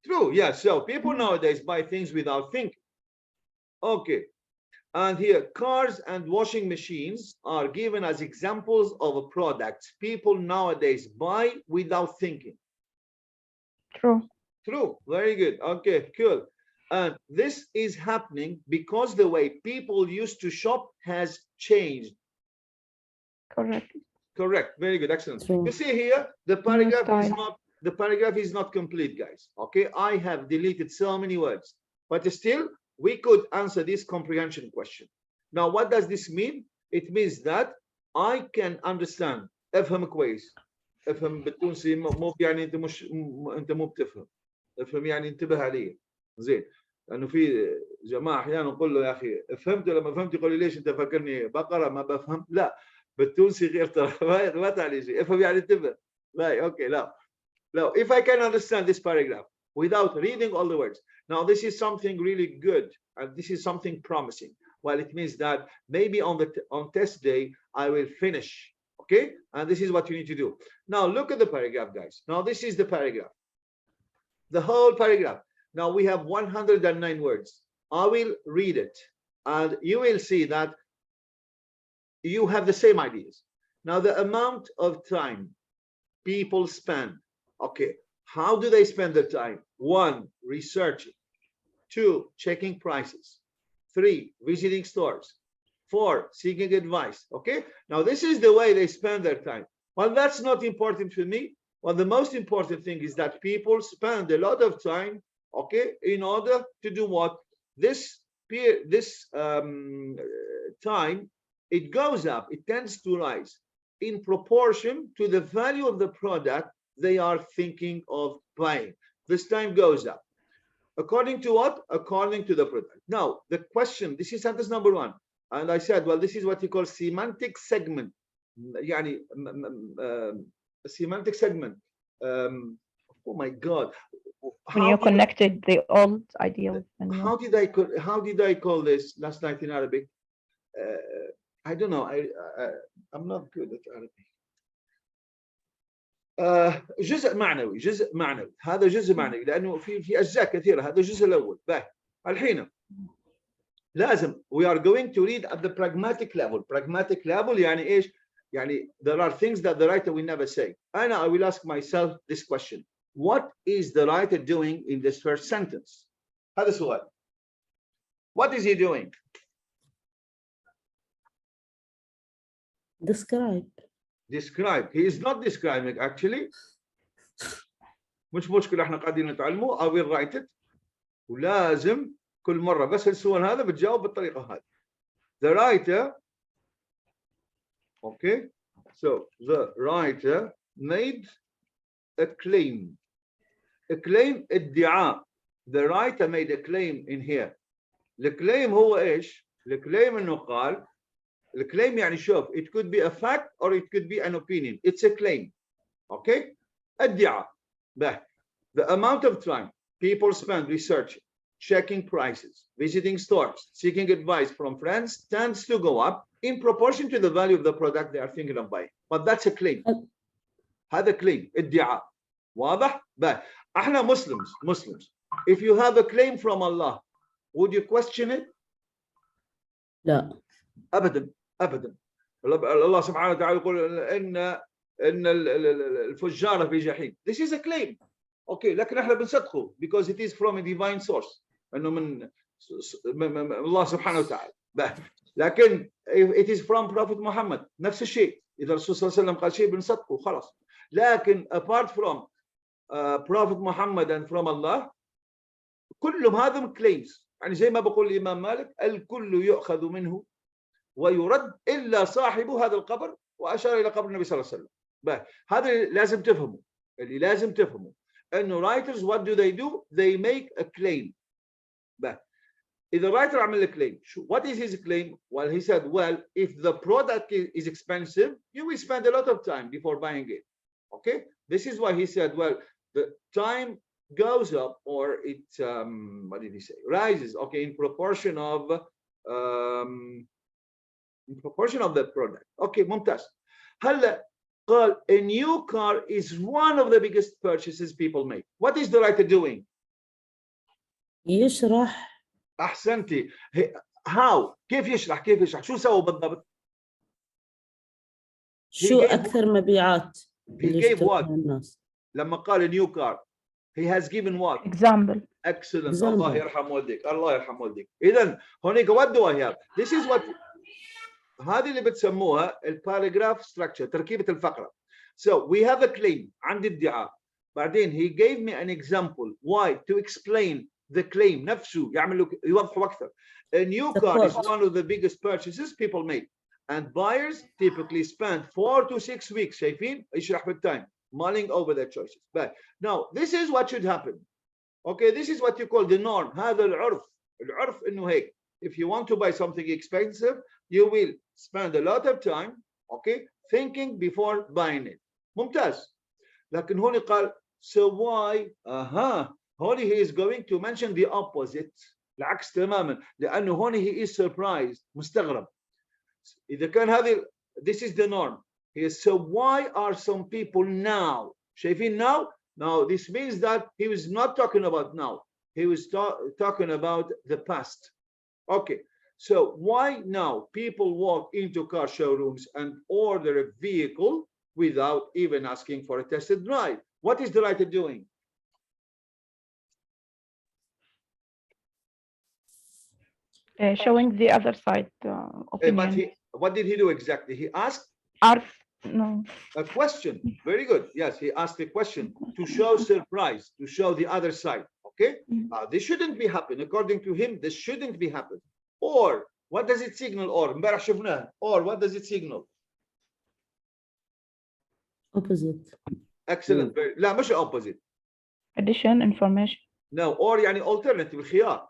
True, yeah. So people nowadays buy things without thinking. Okay. And here, cars and washing machines are given as examples of products people nowadays buy without thinking. True. True, very good. Okay, cool. And this is happening because the way people used to shop has changed. Correct. Correct, very good, excellent. True. You see here, the paragraph is style. not complete, guys. Okay, I have deleted so many words, but still we could answer this comprehension question. Now, what does this mean? It means that I can understand. افهم كويس. افهم بالتونسي مو يعني انت مو بتفهم. افهم يعني انتبه علي. زين. لانه في جماعه احيانا نقول له يا اخي فهمت لما فهمت يقول لي ليش انت فاكرني بقره ما بفهم؟ لا بالتونسي غير ترى ما تعلي شيء. افهم يعني انتبه. لا اوكي لا. Now, if I can understand this paragraph without reading all the words, now this is something really good and this is something promising. Well, it means that maybe on test day I will finish. Okay, and this is what you need to do. Now look at the paragraph, guys. Now this is the paragraph, the whole paragraph. Now we have 109 words. I will read it and you will see that you have the same ideas. Now the amount of time people spend. Okay, how do they spend their time? 1, researching. 2, checking prices. 3, visiting stores. 4, seeking advice. Okay, now this is the way they spend their time. Well, that's not important for me. Well, the most important thing is that people spend a lot of time, okay, in order to do what? This time, it goes up, it tends to rise in proportion to the value of the product they are thinking of buying. This time goes up. According to what? According to the product. Now, the question, this is sentence number 1. And I said, well, this is what you call semantic segment. Yani, semantic segment. Oh my God. When you connected the old idea with the new. How did I call this last night in Arabic? I don't know. I'm not good at Arabic. جزء معنوي هذا جزء معنوي لانه في اجزاء كثيره. هذا الجزء الاول. الحين لازم we are going to read at the pragmatic level يعني ايش؟ يعني there are things that the writer will never say. I will ask myself this question: what is the writer doing in this first sentence? هذا السؤال. What is he doing? Describe. He is not describing actually. مش مشكلة احنا قاعدين نتعلمه. I will write it. ولازم كل مرة بس السؤال هذا بتجاوب بالطريقة هذه. The writer, okay, so the writer made a claim. A claim ادعاء. The writer made a claim in here. الكليم هو ايش؟ الكليم انه قال. الكليم يعني شوف, it could be a fact or it could be an opinion. It's a claim. Okay? ادعاء. The amount of time people spend researching, checking prices, visiting stores, seeking advice from friends tends to go up in proportion to the value of the product they are thinking of buying. But that's a claim. هذا claim. ادعاء. واضح؟ احنا Muslims. If you have a claim from Allah, would you question it? لا. أبدا. الله سبحانه وتعالى يقول إن ان الفجاره في جحيم. This is a claim. اوكي لكن احنا بنصدقه because it is from a divine source انه من الله سبحانه وتعالى. لكن it is from Prophet Muhammad نفس الشيء. اذا الرسول صلى الله عليه وسلم قال شيء بنصدقه خلاص. لكن apart from Prophet Muhammad and from Allah كلهم هذا claims. يعني زي ما بقول الامام مالك الكل يؤخذ منه ويرد الا صاحب هذا القبر، واشار الى قبر النبي صلى الله عليه وسلم. هذا اللي لازم تفهمه، اللي لازم تفهمه انه writers what do they do? They make a claim. إذا writer عمل claim, what is his claim? Well, he said, well, if the product is expensive, you will spend a lot of time before buying it. Okay, this is why he said, well, the time goes up, or it what did he say? Rises. Okay, in proportion of the product. Okay, ممتاز. هلا قال a new car is one of the biggest purchases people make. What is the writer doing? يشرح. أحسنتي. how كيف يشرح شو سوى بالضبط؟ شو أكثر مبيعات he gave what الناس. لما قال a new car he has given what example. excellent. الله يرحم والديك، الله يرحم والديك. إذن هونيك what do I have? This is what هذه اللي بتسموها الباراجراف structure، تركيبة الفقرة. So we have a claim عندي ادعاء، بعدين he gave me an example why to explain the claim نفسه يعمل يوضحوا أكثر. A new car is one of the biggest purchases people make, and buyers typically spend 4 to 6 weeks شايفين يشرح بالتايم mulling over their choices. But now this is what should happen. Okay, this is what you call the norm. هذا العرف إنه هيك. If you want to buy something expensive, you will spend a lot of time, okay, thinking before buying it. ممتاز. لكن هون قال so why هون he is going to mention the opposite. العكس تماما، لأنه هون he is surprised مستغرب. إذا كان هذه this is the norm. He is so why are some people now شايفين now? Now this means that he was not talking about now. He was talking about the past. Okay, so why now people walk into car showrooms and order a vehicle without even asking for a tested drive? What is the writer doing? Showing the other side opinion. But what did he do exactly? He asked a question. Very good. Yes, he asked a question to show surprise, to show the other side. Okay, this shouldn't be happen. According to him, this shouldn't be happen. Or what does it signal? Or what does it signal? Opposite. Excellent. لا مش opposite. Addition information. No, or يعني alternative الخيار.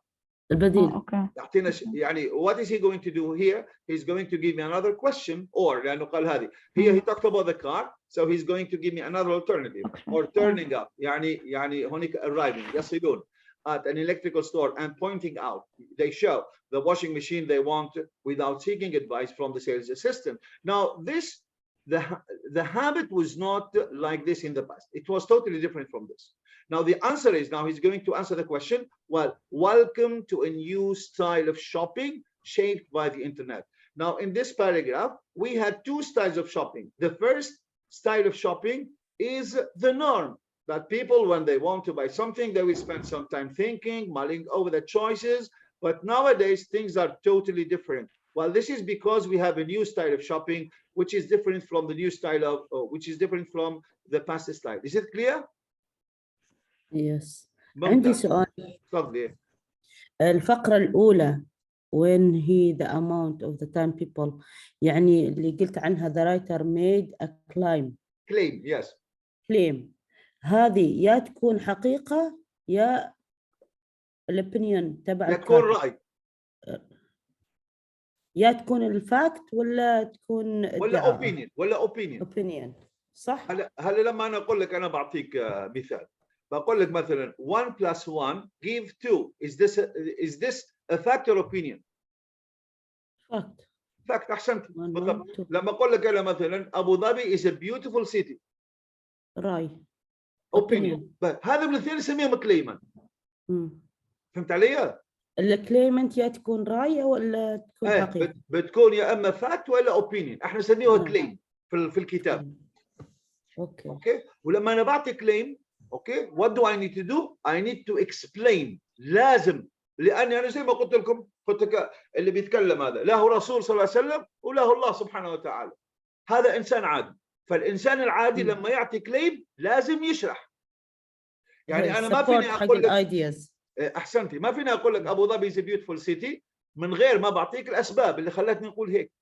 البديل. Okay. يعطينا يعني what is he going to do here? He's going to give me another question, or لأنه قال هذه. Here he talked about the car, so he's going to give me another alternative. Or turning up يعني هونيك arriving يصلون at an electrical store and pointing out, they show the washing machine they want without seeking advice from the sales assistant. Now this the habit was not like this in the past. It was totally different from this. Now the answer is, now he's going to answer the question, well, welcome to a new style of shopping shaped by the internet. Now in this paragraph we had two styles of shopping. The first style of shopping is the norm, that people when they want to buy something they will spend some time thinking, mulling over the choices. But nowadays things are totally different. Well, this is because we have a new style of shopping which is different from the new style of which is different from the past style. Is it clear? Yes. عندي سؤال. تفضلي. الفقرة الأولى when he the amount of the time people يعني اللي قلت عنها the writer made a claim. Claim, yes. Claim. هذه يا تكون حقيقة يا الopinion تبع يا تكون رأي. يا تكون الفاكت ولا تكون ولا opinion ولا opinion. opinion صح؟ هلا لما أنا أقول لك أنا بعطيك مثال. بقول لك مثلا 1 plus 1 give 2. Is this a fact or opinion? Fact. Fact. أحسنت. بالضبط. لما أقول لك أنا مثلا أبو ظبي is a beautiful city. رأي. opinion. هذا من الاثنين نسميهم كليما. فهمت علي؟ الكليمنت يا تكون رأي ولا تكون حقيقة؟ بتكون يا اما فاكت ولا اوبينيون. احنا نسميها كليم في الكتاب. اوكي ولما انا بعطي كليم اوكي what do I need to do I need to explain لازم لاني انا زي ما قلت لكم اللي بيتكلم هذا لا هو رسول صلى الله عليه وسلم ولا هو الله سبحانه وتعالى هذا انسان عادي فالانسان العادي لما يعطي كليم لازم يشرح يعني انا ما فيني اقول لك احسنتي ما فيني اقول لك ابو ظبي از بيوتيفول سيتي من غير ما بعطيك الاسباب اللي خلتني نقول هيك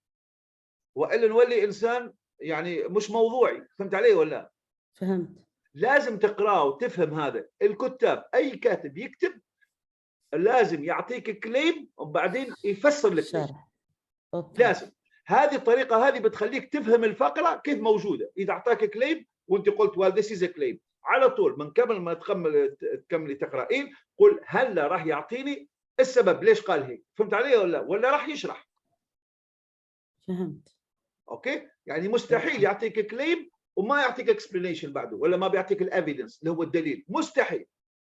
والا نولي انسان يعني مش موضوعي فهمت علي ولا فهمت لازم تقراه وتفهم هذا الكتاب اي كاتب يكتب لازم يعطيك كليم وبعدين يفسر لك شرح لازم هذه الطريقه هذه بتخليك تفهم الفقره كيف موجوده اذا اعطاك كليم وانت قلت well this is a claim على طول من قبل ما تكملي تقرأين قل هلا راح يعطيني السبب ليش قال هيك فهمت علي ولا راح يشرح فهمت اوكي يعني مستحيل يعطيك كليم وما يعطيك اكسبلانيشن بعده ولا ما بيعطيك الافيدنس اللي هو الدليل مستحيل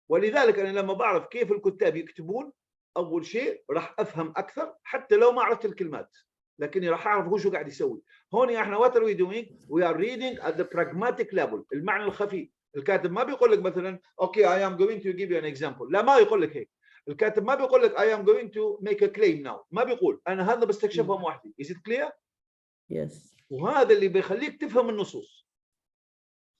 ولذلك انا لما بعرف كيف الكتاب يكتبون اول شيء راح افهم اكثر حتى لو ما عرفت الكلمات لكني راح اعرف هو شو قاعد يسوي هون احنا what are we doing we are reading at the pragmatic level المعنى الخفي الكاتب ما بيقول لك مثلا اوكي I am going to give you an example لا ما يقول لك هيك الكاتب ما بيقول لك I am going to make a claim now ما بيقول انا هذا بستكشفها وحدي is it clear yes وهذا اللي بيخليك تفهم النصوص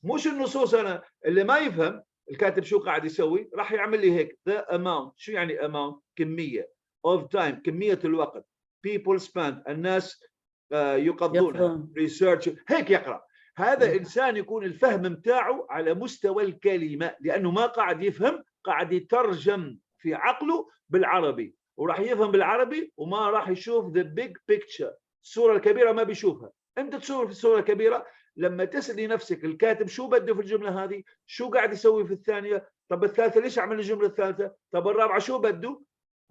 مش النصوص انا اللي ما يفهم الكاتب شو قاعد يسوي راح يعمل لي هيك the amount شو يعني amount كميه of time كميه الوقت people spend الناس يقضون research هيك يقرا هذا انسان يكون الفهم متاعه على مستوى الكلمه لانه ما قاعد يفهم قاعد يترجم في عقله بالعربي وراح يفهم بالعربي وما راح يشوف the big picture الصوره الكبيره ما بيشوفها انت تصور في الصوره الكبيره لما تسالي نفسك الكاتب شو بده في الجمله هذه شو قاعد يسوي في الثانيه طب الثالثه ليش عمل الجمله الثالثه طب الرابعه شو بده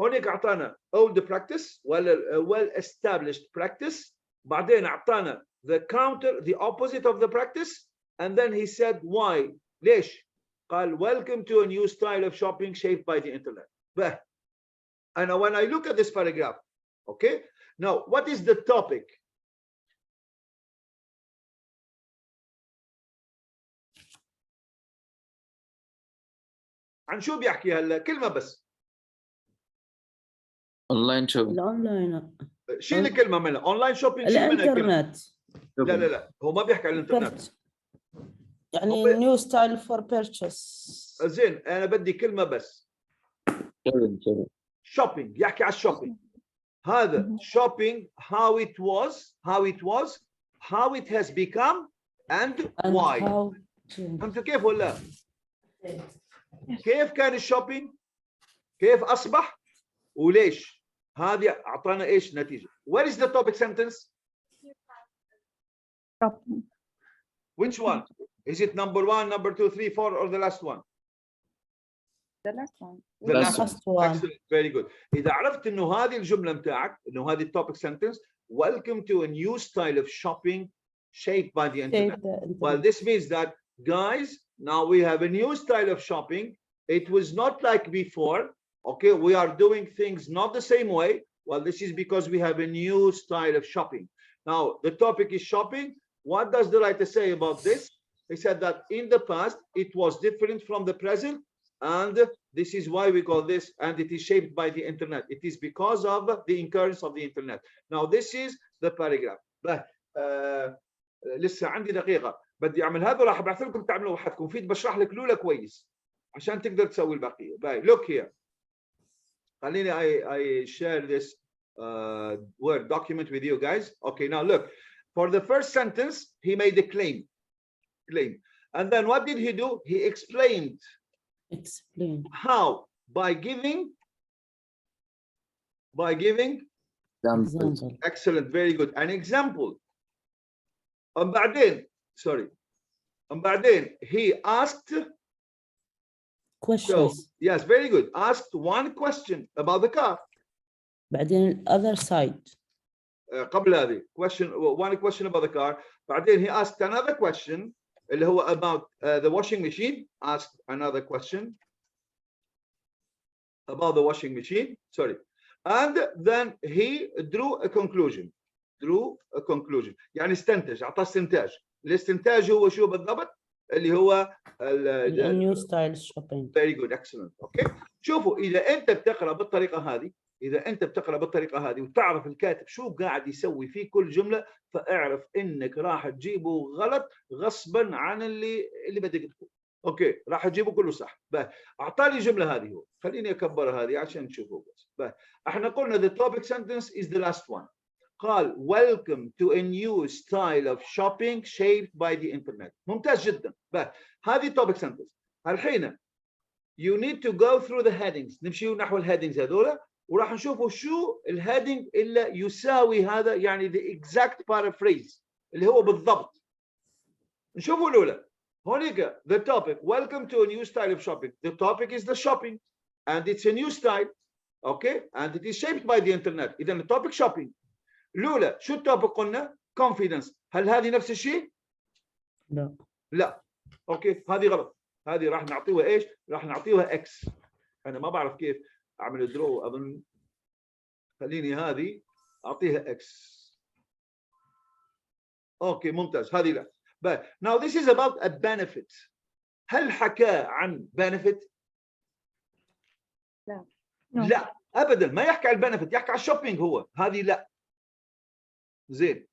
هونيك اعطانا old practice ولا well established practice بعدين اعطانا the counter the opposite of the practice and then he said why ليش قال welcome to a new style of shopping shaped by the internet بقى انا when I look at this paragraph okay now what is the topic عن شو بيحكي هلا كلمه بس اونلاين شوبينج الاونلاين شيل الكلمه منها اونلاين شوبينج شيل منها الانترنت لا هو ما بيحكي عن الانترنت يعني نيو ستايل فور بيرتشيس زين انا بدي كلمه بس شوبينج يحكي على الشوبينج هذا shopping how it has become and why فهمتوا كيف ولا كيف كان الشوبينج كيف اصبح وليش هذه اعطانا ايش نتيجه what is the topic sentence which one is it number 1 number 2 3 4 or the last one the last one the last one excellent very good اذا عرفت انه هذه الجمله متاعك انه هذه التوبيك sentence welcome to a new style of shopping shaped by the internet well this means that guys now we have a new style of shopping it was not like before okay we are doing things not the same way well this is because we have a new style of shopping now the topic is shopping what does the writer say about this he said that in the past it was different from the present and this is why we call this and it is shaped by the internet it is because of the occurrence of the internet now this is the paragraph لسه عندي دقيقه بدي اعمل هذا راح ابعث لكم تعملوا وحدكم فيد بشرح لك الاولى كويس عشان تقدر تسوي البقيه باي look here خليني I share this word document with you guys okay now look for the first sentence he made a claim and then what did he do he explained how by giving example excellent very good an example and بعدين he asked questions so, yes very good asked one question about the car بعدين other side قبل هذه one question about the car بعدين he asked another question اللي هو about the washing machine asked another question about the washing machine sorry and then he drew a conclusion يعني استنتج اعطى استنتاج الاستنتاج هو شو بالضبط؟ اللي هو النيو ستايل شوبينج. very good excellent. اوكي شوفوا اذا انت بتقرا بالطريقه هذه وتعرف الكاتب شو قاعد يسوي في كل جمله، فاعرف انك راح تجيبه غلط غصبا عن اللي بدك تقول. اوكي راح تجيبه كله صح. اعطاني جمله هذه، هو خليني اكبر هذه عشان تشوفوا بس. احنا قلنا the topic sentence is the last one. قال welcome to a new style of shopping shaped by the internet. ممتاز جدا. هذه topic sentence. الحين you need to go through the headings. نمشي نحو الهيدنجز هذول وراح نشوفوا شو الهيدنج اللي يساوي هذا، يعني the exact paraphrase اللي هو بالضبط. نشوفوا الأولى هونيك the topic welcome to a new style of shopping. The topic is the shopping and it's a new style. Okay and it is shaped by the internet. إذا التوبيك shopping. الأولى شو التوبيك قلنا؟ confidence. هل هذه نفس الشيء؟ لا. اوكي هذه غلط. هذه راح نعطيها ايش؟ راح نعطيها اكس. انا ما بعرف كيف اعمل درو، اظن خليني هذه اعطيها اكس. اوكي ممتاز هذه لا. But now this is about a benefit. هل حكى عن benefit؟ لا. لا ابدا ما يحكي عن البنفيت، يحكي عن الشوبينج هو. هذه لا. زين.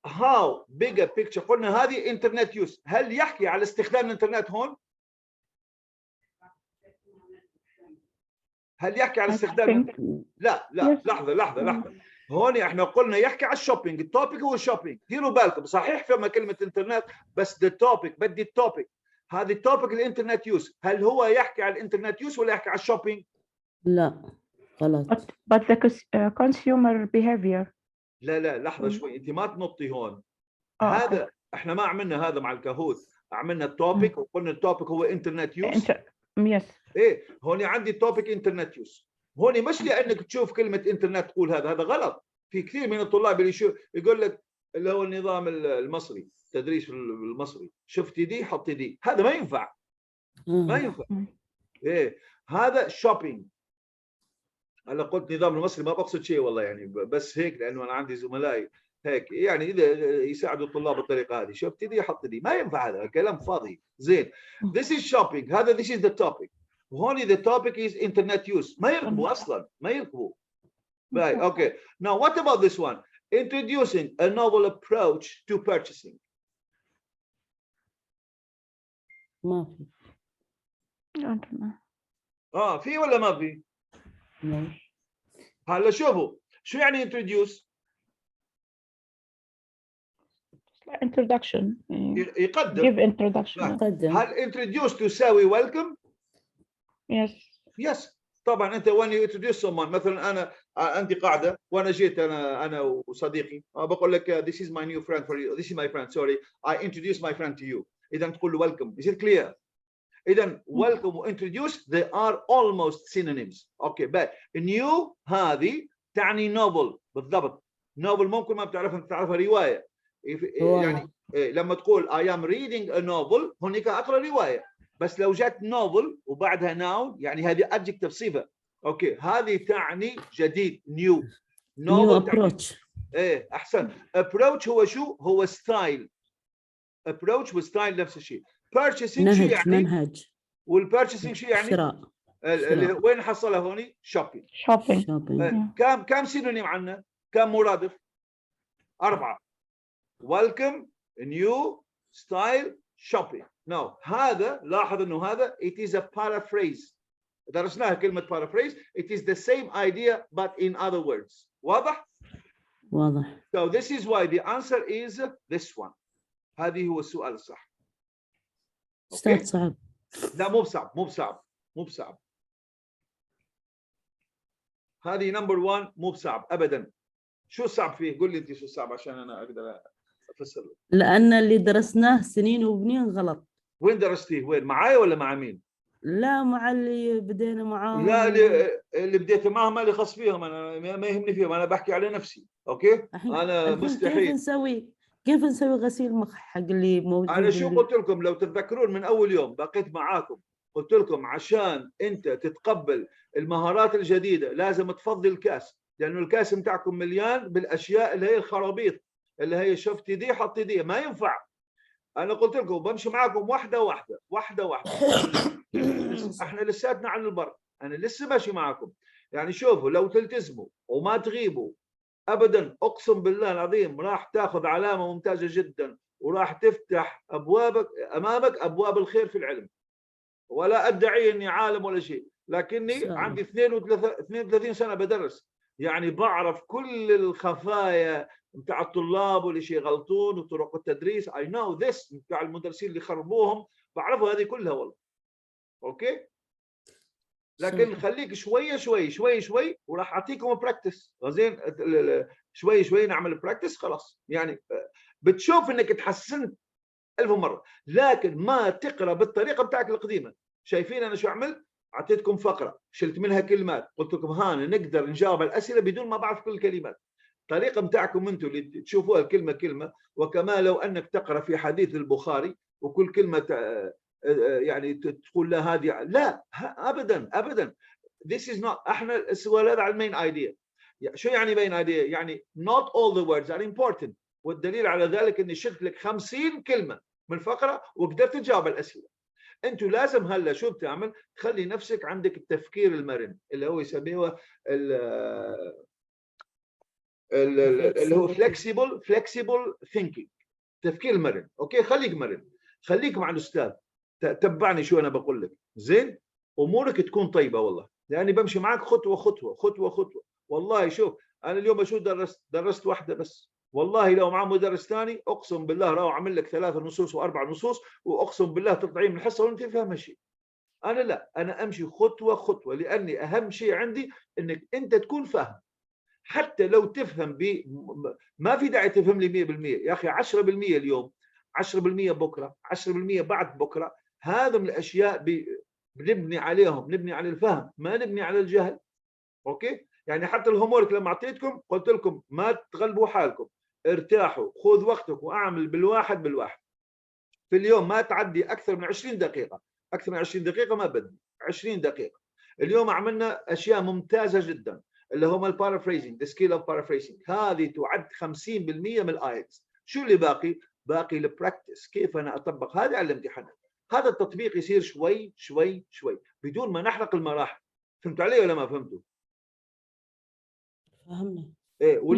How big a picture قلنا هذه انترنت يوز. هل يحكي على استخدام الانترنت هون؟ هل يحكي على استخدام؟ لا لحظة. هون احنا قلنا يحكي على الشوبينج. التوبيك هو الشوبينج. ديروا بالكم صحيح فما كلمة انترنت بس التوبيك بدي التوبيك. هذه التوبيك الانترنت يوز. هل هو يحكي على الانترنت يوز ولا يحكي على الشوبينج؟ لا غلط. But the consumer behavior. لا لحظة شوي، انت ما تنطي هون. هذا احنا ما عملنا هذا مع الكاهوت، عملنا التوبيك وقلنا التوبيك هو انترنت يوز. يس. ايه هون عندي التوبيك انترنت يوز. هون مش لانك تشوف كلمة انترنت تقول هذا غلط. في كثير من الطلاب اللي يقول لك اللي هو النظام المصري، التدريس المصري، شفتي دي حطي دي. هذا ما ينفع. ما ينفع. ايه هذا شوبينج. هلا قلت نظام المصري ما بقصد شيء والله، يعني بس هيك لانه انا عندي زملائي هيك يعني اذا يساعدوا الطلاب بالطريقه هذه، شفت دي حط دي. ما ينفع، هذا كلام فاضي. زين this is shopping. هذا this is the topic. وهون the topic is internet use. ما يركبوا اصلا، ما يركبوا. okay now what about this one? Introducing a novel approach to purchasing. ما في. في ولا ما في؟ هلا شوفوا شو يعني introduce؟ introduction. يقدم. give introduction. هل introduce تساوي welcome؟ yes. طبعا انت when you introduce someone، مثلا انا عندي قاعده وانا جيت انا وصديقي بقول لك this is my new friend for you. This is my friend. Sorry I introduce my friend to you. اذا تقول له welcome. Is it clear؟ إذا welcome و introduce they are almost synonyms. Okay but new هذه تعني novel بالضبط. novel ممكن ما بتعرفها، تعرفها رواية. يعني لما تقول I am reading a novel هناك أقرأ رواية. بس لو جت novel وبعدها noun يعني هذه adjective صفة. اوكي هذه تعني جديد new. new approach. ايه احسن. approach هو شو؟ هو ستايل. approach وستايل نفس الشيء. purchasing شو يعني؟ منهج. والبيرشيسنج شو يعني؟ شراء. اللي وين حصلها هوني؟ shopping. كم سينونيم عندنا؟ كم مرادف؟ 4. welcome new style shopping. now هذا لاحظ انه هذا it is a paraphrase. درسناها كلمة paraphrase. it is the same idea but in other words. واضح؟ واضح. so this is why the answer is this one. هذه هو السؤال الصح. استاذ صعب. لا مو بصعب. هذه نمبر 1 مو بصعب ابدا. شو صعب فيه؟ قول لي انت شو صعب عشان انا اقدر افسر. لان اللي درسناه سنين وبنين غلط. وين درستيه؟ وين؟ معايا ولا مع مين؟ لا مع اللي بدينا معاهم. لا اللي بديت معهم ما اللي خص فيهم، انا ما يهمني فيهم، انا بحكي على نفسي. اوكي انا مستحيل. كيف نسوي غسيل مخ حق اللي موجود؟ انا شو قلت لكم لو تتذكرون من اول يوم بقيت معاكم، قلت لكم عشان انت تتقبل المهارات الجديده لازم تفضي الكاس، لانه الكاس بتاعكم مليان بالاشياء اللي هي الخرابيط، اللي هي شفتي دي حطي دي. ما ينفع. انا قلت لكم بمشي معاكم واحده واحده واحده واحده. احنا لساتنا على البر، انا لسه ماشي معاكم. يعني شوفوا لو تلتزموا وما تغيبوا ابدا، اقسم بالله العظيم راح تاخذ علامه ممتازه جدا، وراح تفتح ابوابك امامك ابواب الخير في العلم. ولا ادعي اني عالم ولا شيء، لكني عندي 32 سنه بدرس، يعني بعرف كل الخفايا بتاع الطلاب واللي شيء يغلطون وطرق التدريس. I know this بتاع المدرسين اللي خربوهم، بعرفها هذه كلها والله. اوكي، لكن خليك شويه شوي شوي شوي، وراح اعطيكم براكتس. زين، شوي شوي نعمل براكتس خلاص. يعني بتشوف انك تحسنت 1000 مره، لكن ما تقرا بالطريقه بتاعك القديمه. شايفين انا شو عملت؟ اعطيتكم فقره شلت منها كلمات، قلت لكم هان نقدر نجاوب الاسئله بدون ما بعرف كل الكلمات. الطريقه بتاعكم انتم اللي تشوفوها الكلمه كلمه، وكما لو انك تقرا في حديث البخاري وكل كلمه يعني تقول لا هذه لا، ابدا ابدا. This is not. احنا السؤال هذا على المين ايديا. شو يعني مين ايديا؟ يعني not all the words are important. والدليل على ذلك اني شلت لك 50 كلمه من الفقره وقدرت تجاوب الاسئله. انتوا لازم هلا شو بتعمل؟ تخلي نفسك عندك التفكير المرن اللي هو يسميه اللي هو flexible thinking، تفكير مرن. اوكي، خليك مرن، خليك مع الاستاذ، تبعني شو انا بقول لك. زين، امورك تكون طيبه والله، لاني بمشي معك خطوه خطوه خطوه خطوه. والله شوف انا اليوم شو درست واحده بس، والله لو مع مدرس ثاني اقسم بالله راح اعمل لك 3 نصوص و4 نصوص، واقسم بالله تطلعين من الحصه وانت فاهمه شيء. انا لا، انا امشي خطوه خطوه، لاني اهم شيء عندي انك انت تكون فاهم. حتى لو تفهم ما في داعي تفهم لي 100%، يا اخي 10% اليوم، 10% بكره، 10% بعد بكره. هذا من الاشياء بنبني عليهم، نبني على الفهم، ما نبني على الجهل. اوكي، يعني حتى الهومورك لما اعطيتكم قلت لكم ما تغلبوا حالكم، ارتاحوا، خذ وقتك واعمل بالواحد بالواحد. في اليوم ما تعدي اكثر من 20 دقيقه، اكثر من 20 دقيقه ما بدي، 20 دقيقه. اليوم عملنا اشياء ممتازه جدا اللي هم البارافريزنج، ذا سكيل اوف بارافريزنج، هذه تعد 50% من الايلتس. شو اللي باقي؟ باقي البراكتس، كيف انا اطبق هذه على الامتحانات. هذا التطبيق يصير شوي شوي شوي بدون ما نحرق المراحل. فهمتوا علي ولا ما فهمتوا؟ فهمنا. ايه،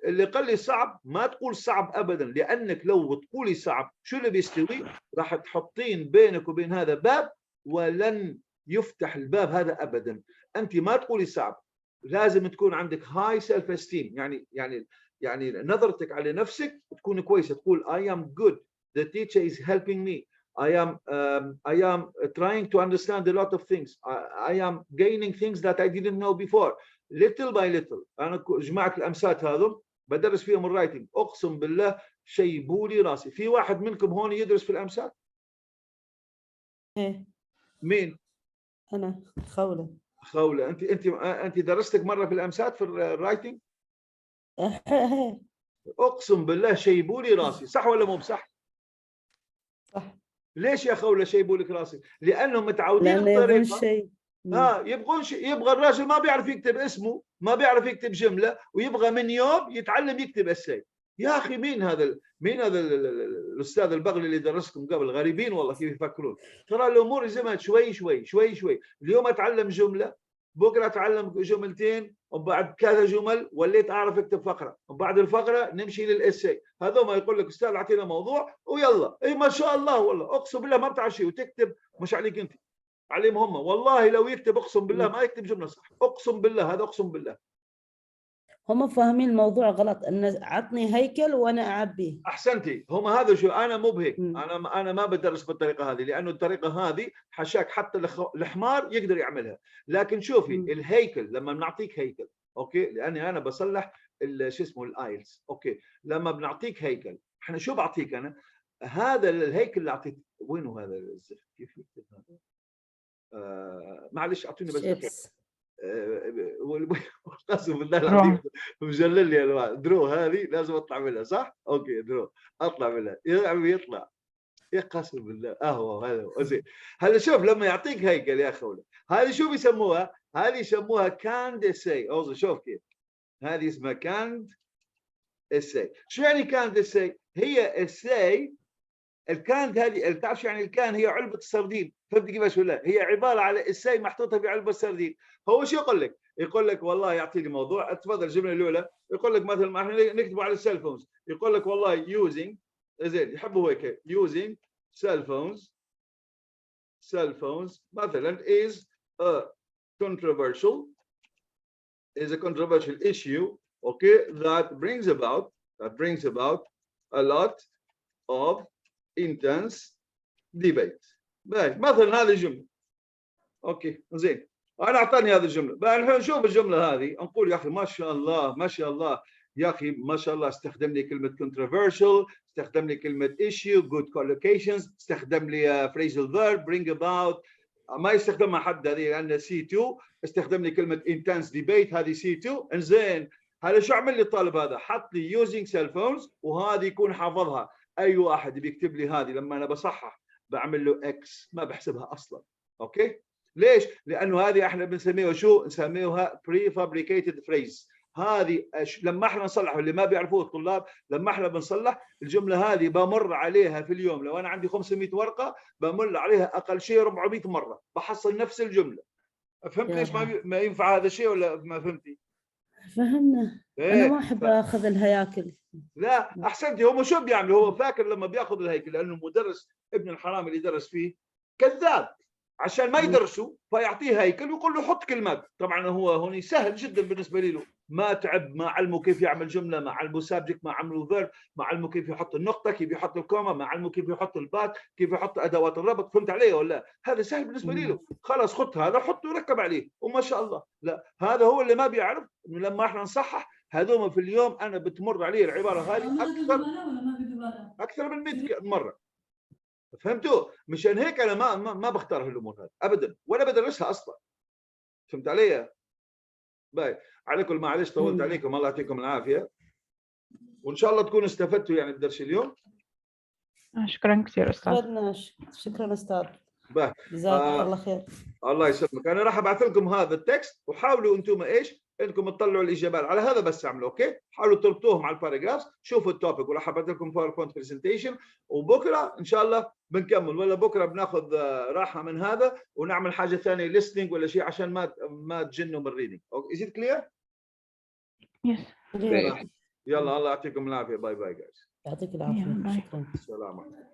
اللي قال لي صعب ما تقول صعب ابدا، لانك لو بتقولي صعب شو اللي بيستوي؟ راح تحطين بينك وبين هذا باب ولن يفتح الباب هذا ابدا. انت ما تقولي صعب، لازم تكون عندك هاي سيلف استيم، يعني نظرتك على نفسك تكون كويسه، تقول I am good, the teacher is helping me, I am trying to understand a lot of things, I am gaining things that I didn't know before. little by little. انا جمعت الامسات هذول بدرس فيهم الرايتنج، اقسم بالله شيبوا لي راسي. في واحد منكم هون يدرس في الامسات؟ ايه، مين؟ انا خولة. خولة، انت درستك مره في الامسات في الرايتنج؟ اقسم بالله شيبوا لي راسي، صح ولا مو بصح؟ صح. ليش يا خولة شيبوا لك راسي؟ لانهم متعودين لأنه يبون بطريقه شيء. يبغون شيء، يبغى الراجل ما بيعرف يكتب اسمه، ما بيعرف يكتب جمله، ويبغى من يوم يتعلم يكتب اساي. يا اخي مين هذا الاستاذ البغلي اللي درسكم قبل؟ غريبين والله كيف يفكرون. ترى الامور زي شوي شوي شوي شوي. اليوم اتعلم جمله، بكره اتعلم جملتين، وبعد كذا جمل وليت اعرف اكتب فقره، وبعد الفقره نمشي للاساي. هذا ما يقول لك استاذ اعطينا موضوع ويلا، اي ما شاء الله والله اقسم بالله ما بتعرف شيء وتكتب، مش عليك انت، عليهم هم. والله لو يكتب اقسم بالله ما يكتب جمله صح، اقسم بالله، هذا اقسم بالله. هم فاهمين الموضوع غلط، ان عطني هيكل وانا اعبيه. احسنتي، هم هذا شو، انا مو بهيك، انا ما بدرس بالطريقه هذه، لانه الطريقه هذه حشاك حتى الحمار يقدر يعملها. لكن شوفي الهيكل لما بنعطيك هيكل، اوكي، لاني انا بصلح شو اسمه الايلتس، اوكي، لما بنعطيك هيكل احنا شو بعطيك انا؟ هذا الهيكل اللي اعطيك، وينه هذا الزفت؟ كيف يكتب هذا؟ معلش اعطوني بس قسم بالله العظيم مجلل لي الوان. درو هذه لازم اطلع منها، صح؟ اوكي درو اطلع منها يا عمي، يطلع يا قسم بالله هذا زين. هلا شوف لما يعطيك هيكل يا خولة، هذه شو بيسموها؟ هذه يسموها كاند اساي. شوف كيف هذه اسمها كاند اساي. شو يعني كاند اساي؟ هي اساي الكان هذه تعرف يعني الكان هي علبه السردين، فهمت كيفاش ولا؟ هي عباره على الساي محطوطه في علبه السردين. هو شو يقول لك؟ يقول لك والله يعطيني موضوع، تفضل الجمله الاولى يقول لك مثلا ما احنا نكتبه على السيل فونز، يقول لك والله using زين يحبوا هيك using cell phones مثلا is a controversial issue, okay, that brings about a lot of intense debate. مثلا هذه الجمله، اوكي زين، انا اعطاني هذه الجمله، بقى الحين نشوف الجمله هذه نقول يا اخي ما شاء الله ما شاء الله يا اخي ما شاء الله، استخدم لي كلمه controversial، استخدم لي كلمه issue، good collocations، استخدم لي phrasal verb bring about، ما يستخدمها حد هذه لان C2، استخدم لي كلمه intense debate هذه C2. انزين هذا شو عمل لي الطالب هذا؟ حط لي using cell phones، وهذه يكون حافظها. اي واحد بيكتب لي هذه لما انا بصحح بعمل له اكس، ما بحسبها اصلا. اوكي ليش؟ لانه هذه احنا بنسميها شو؟ نسميها prefabricated phrase. هذه لما احنا نصلح، اللي ما بيعرفوه الطلاب، لما احنا بنصلح الجمله هذه بمر عليها في اليوم، لو انا عندي 500 ورقه بمر عليها اقل شيء 400 مره بحصل نفس الجمله. فهمت ليش ما ينفع هذا الشيء ولا ما فهمتي؟ فهمنا. انا ما احب اخذ الهياكل. لا احسنتي. هو شو بيعمل؟ هو فاكر لما بياخذ الهيكل لانه المدرس ابن الحرام اللي درس فيه كذاب، عشان ما يدرسوا فيعطيه هيكل ويقول له حط كلمات. طبعا هو هون سهل جدا بالنسبه له، ما تعب، ما علمه كيف يعمل جمله، ما علمه سابجكت، ما علمه فيرب، ما علمه كيف يحط النقطه، كيف يحط الكوما، ما علمه كيف يحط البات، كيف يحط ادوات الربط. فهمت علي ولا؟ هذا سهل بالنسبه له، خلاص خط هذا حطه وركب عليه وما شاء الله. لا هذا هو اللي ما بيعرف انه لما احنا نصحح هذوما في اليوم انا بتمر عليه العباره هذه اكثر من 100 مره. فهمتوا؟ مشان هيك انا ما بختار هالامور هذه ابدا، ولا بدرسها اصلا. فهمت علي؟ باي على كل، معلش طولت عليكم، الله يعطيكم العافيه، وان شاء الله تكونوا استفدتوا يعني بدرس اليوم. شكرا كثير استاذ. شكرا استاذ. باي جزاك الله خير. الله يسلمك. انا راح ابعث لكم هذا التكست، وحاولوا انتم ايش انكم تطلعوا الاجابات على هذا، بس اعملوا اوكي، حاولوا تربطوهم على الباراجرافز، شوفوا التوبيك، وراح ابعث لكم باوربوينت برزنتيشن، وبكره ان شاء الله بنكمل، ولا بكره بناخذ راحه من هذا ونعمل حاجه ثانيه listening ولا شيء عشان ما تجنوا من الريدنج. Is it clear؟ يس. يلا الله يعطيكم العافيه. باي باي جايز. يعطيك العافيه. شكرا. السلام عليكم.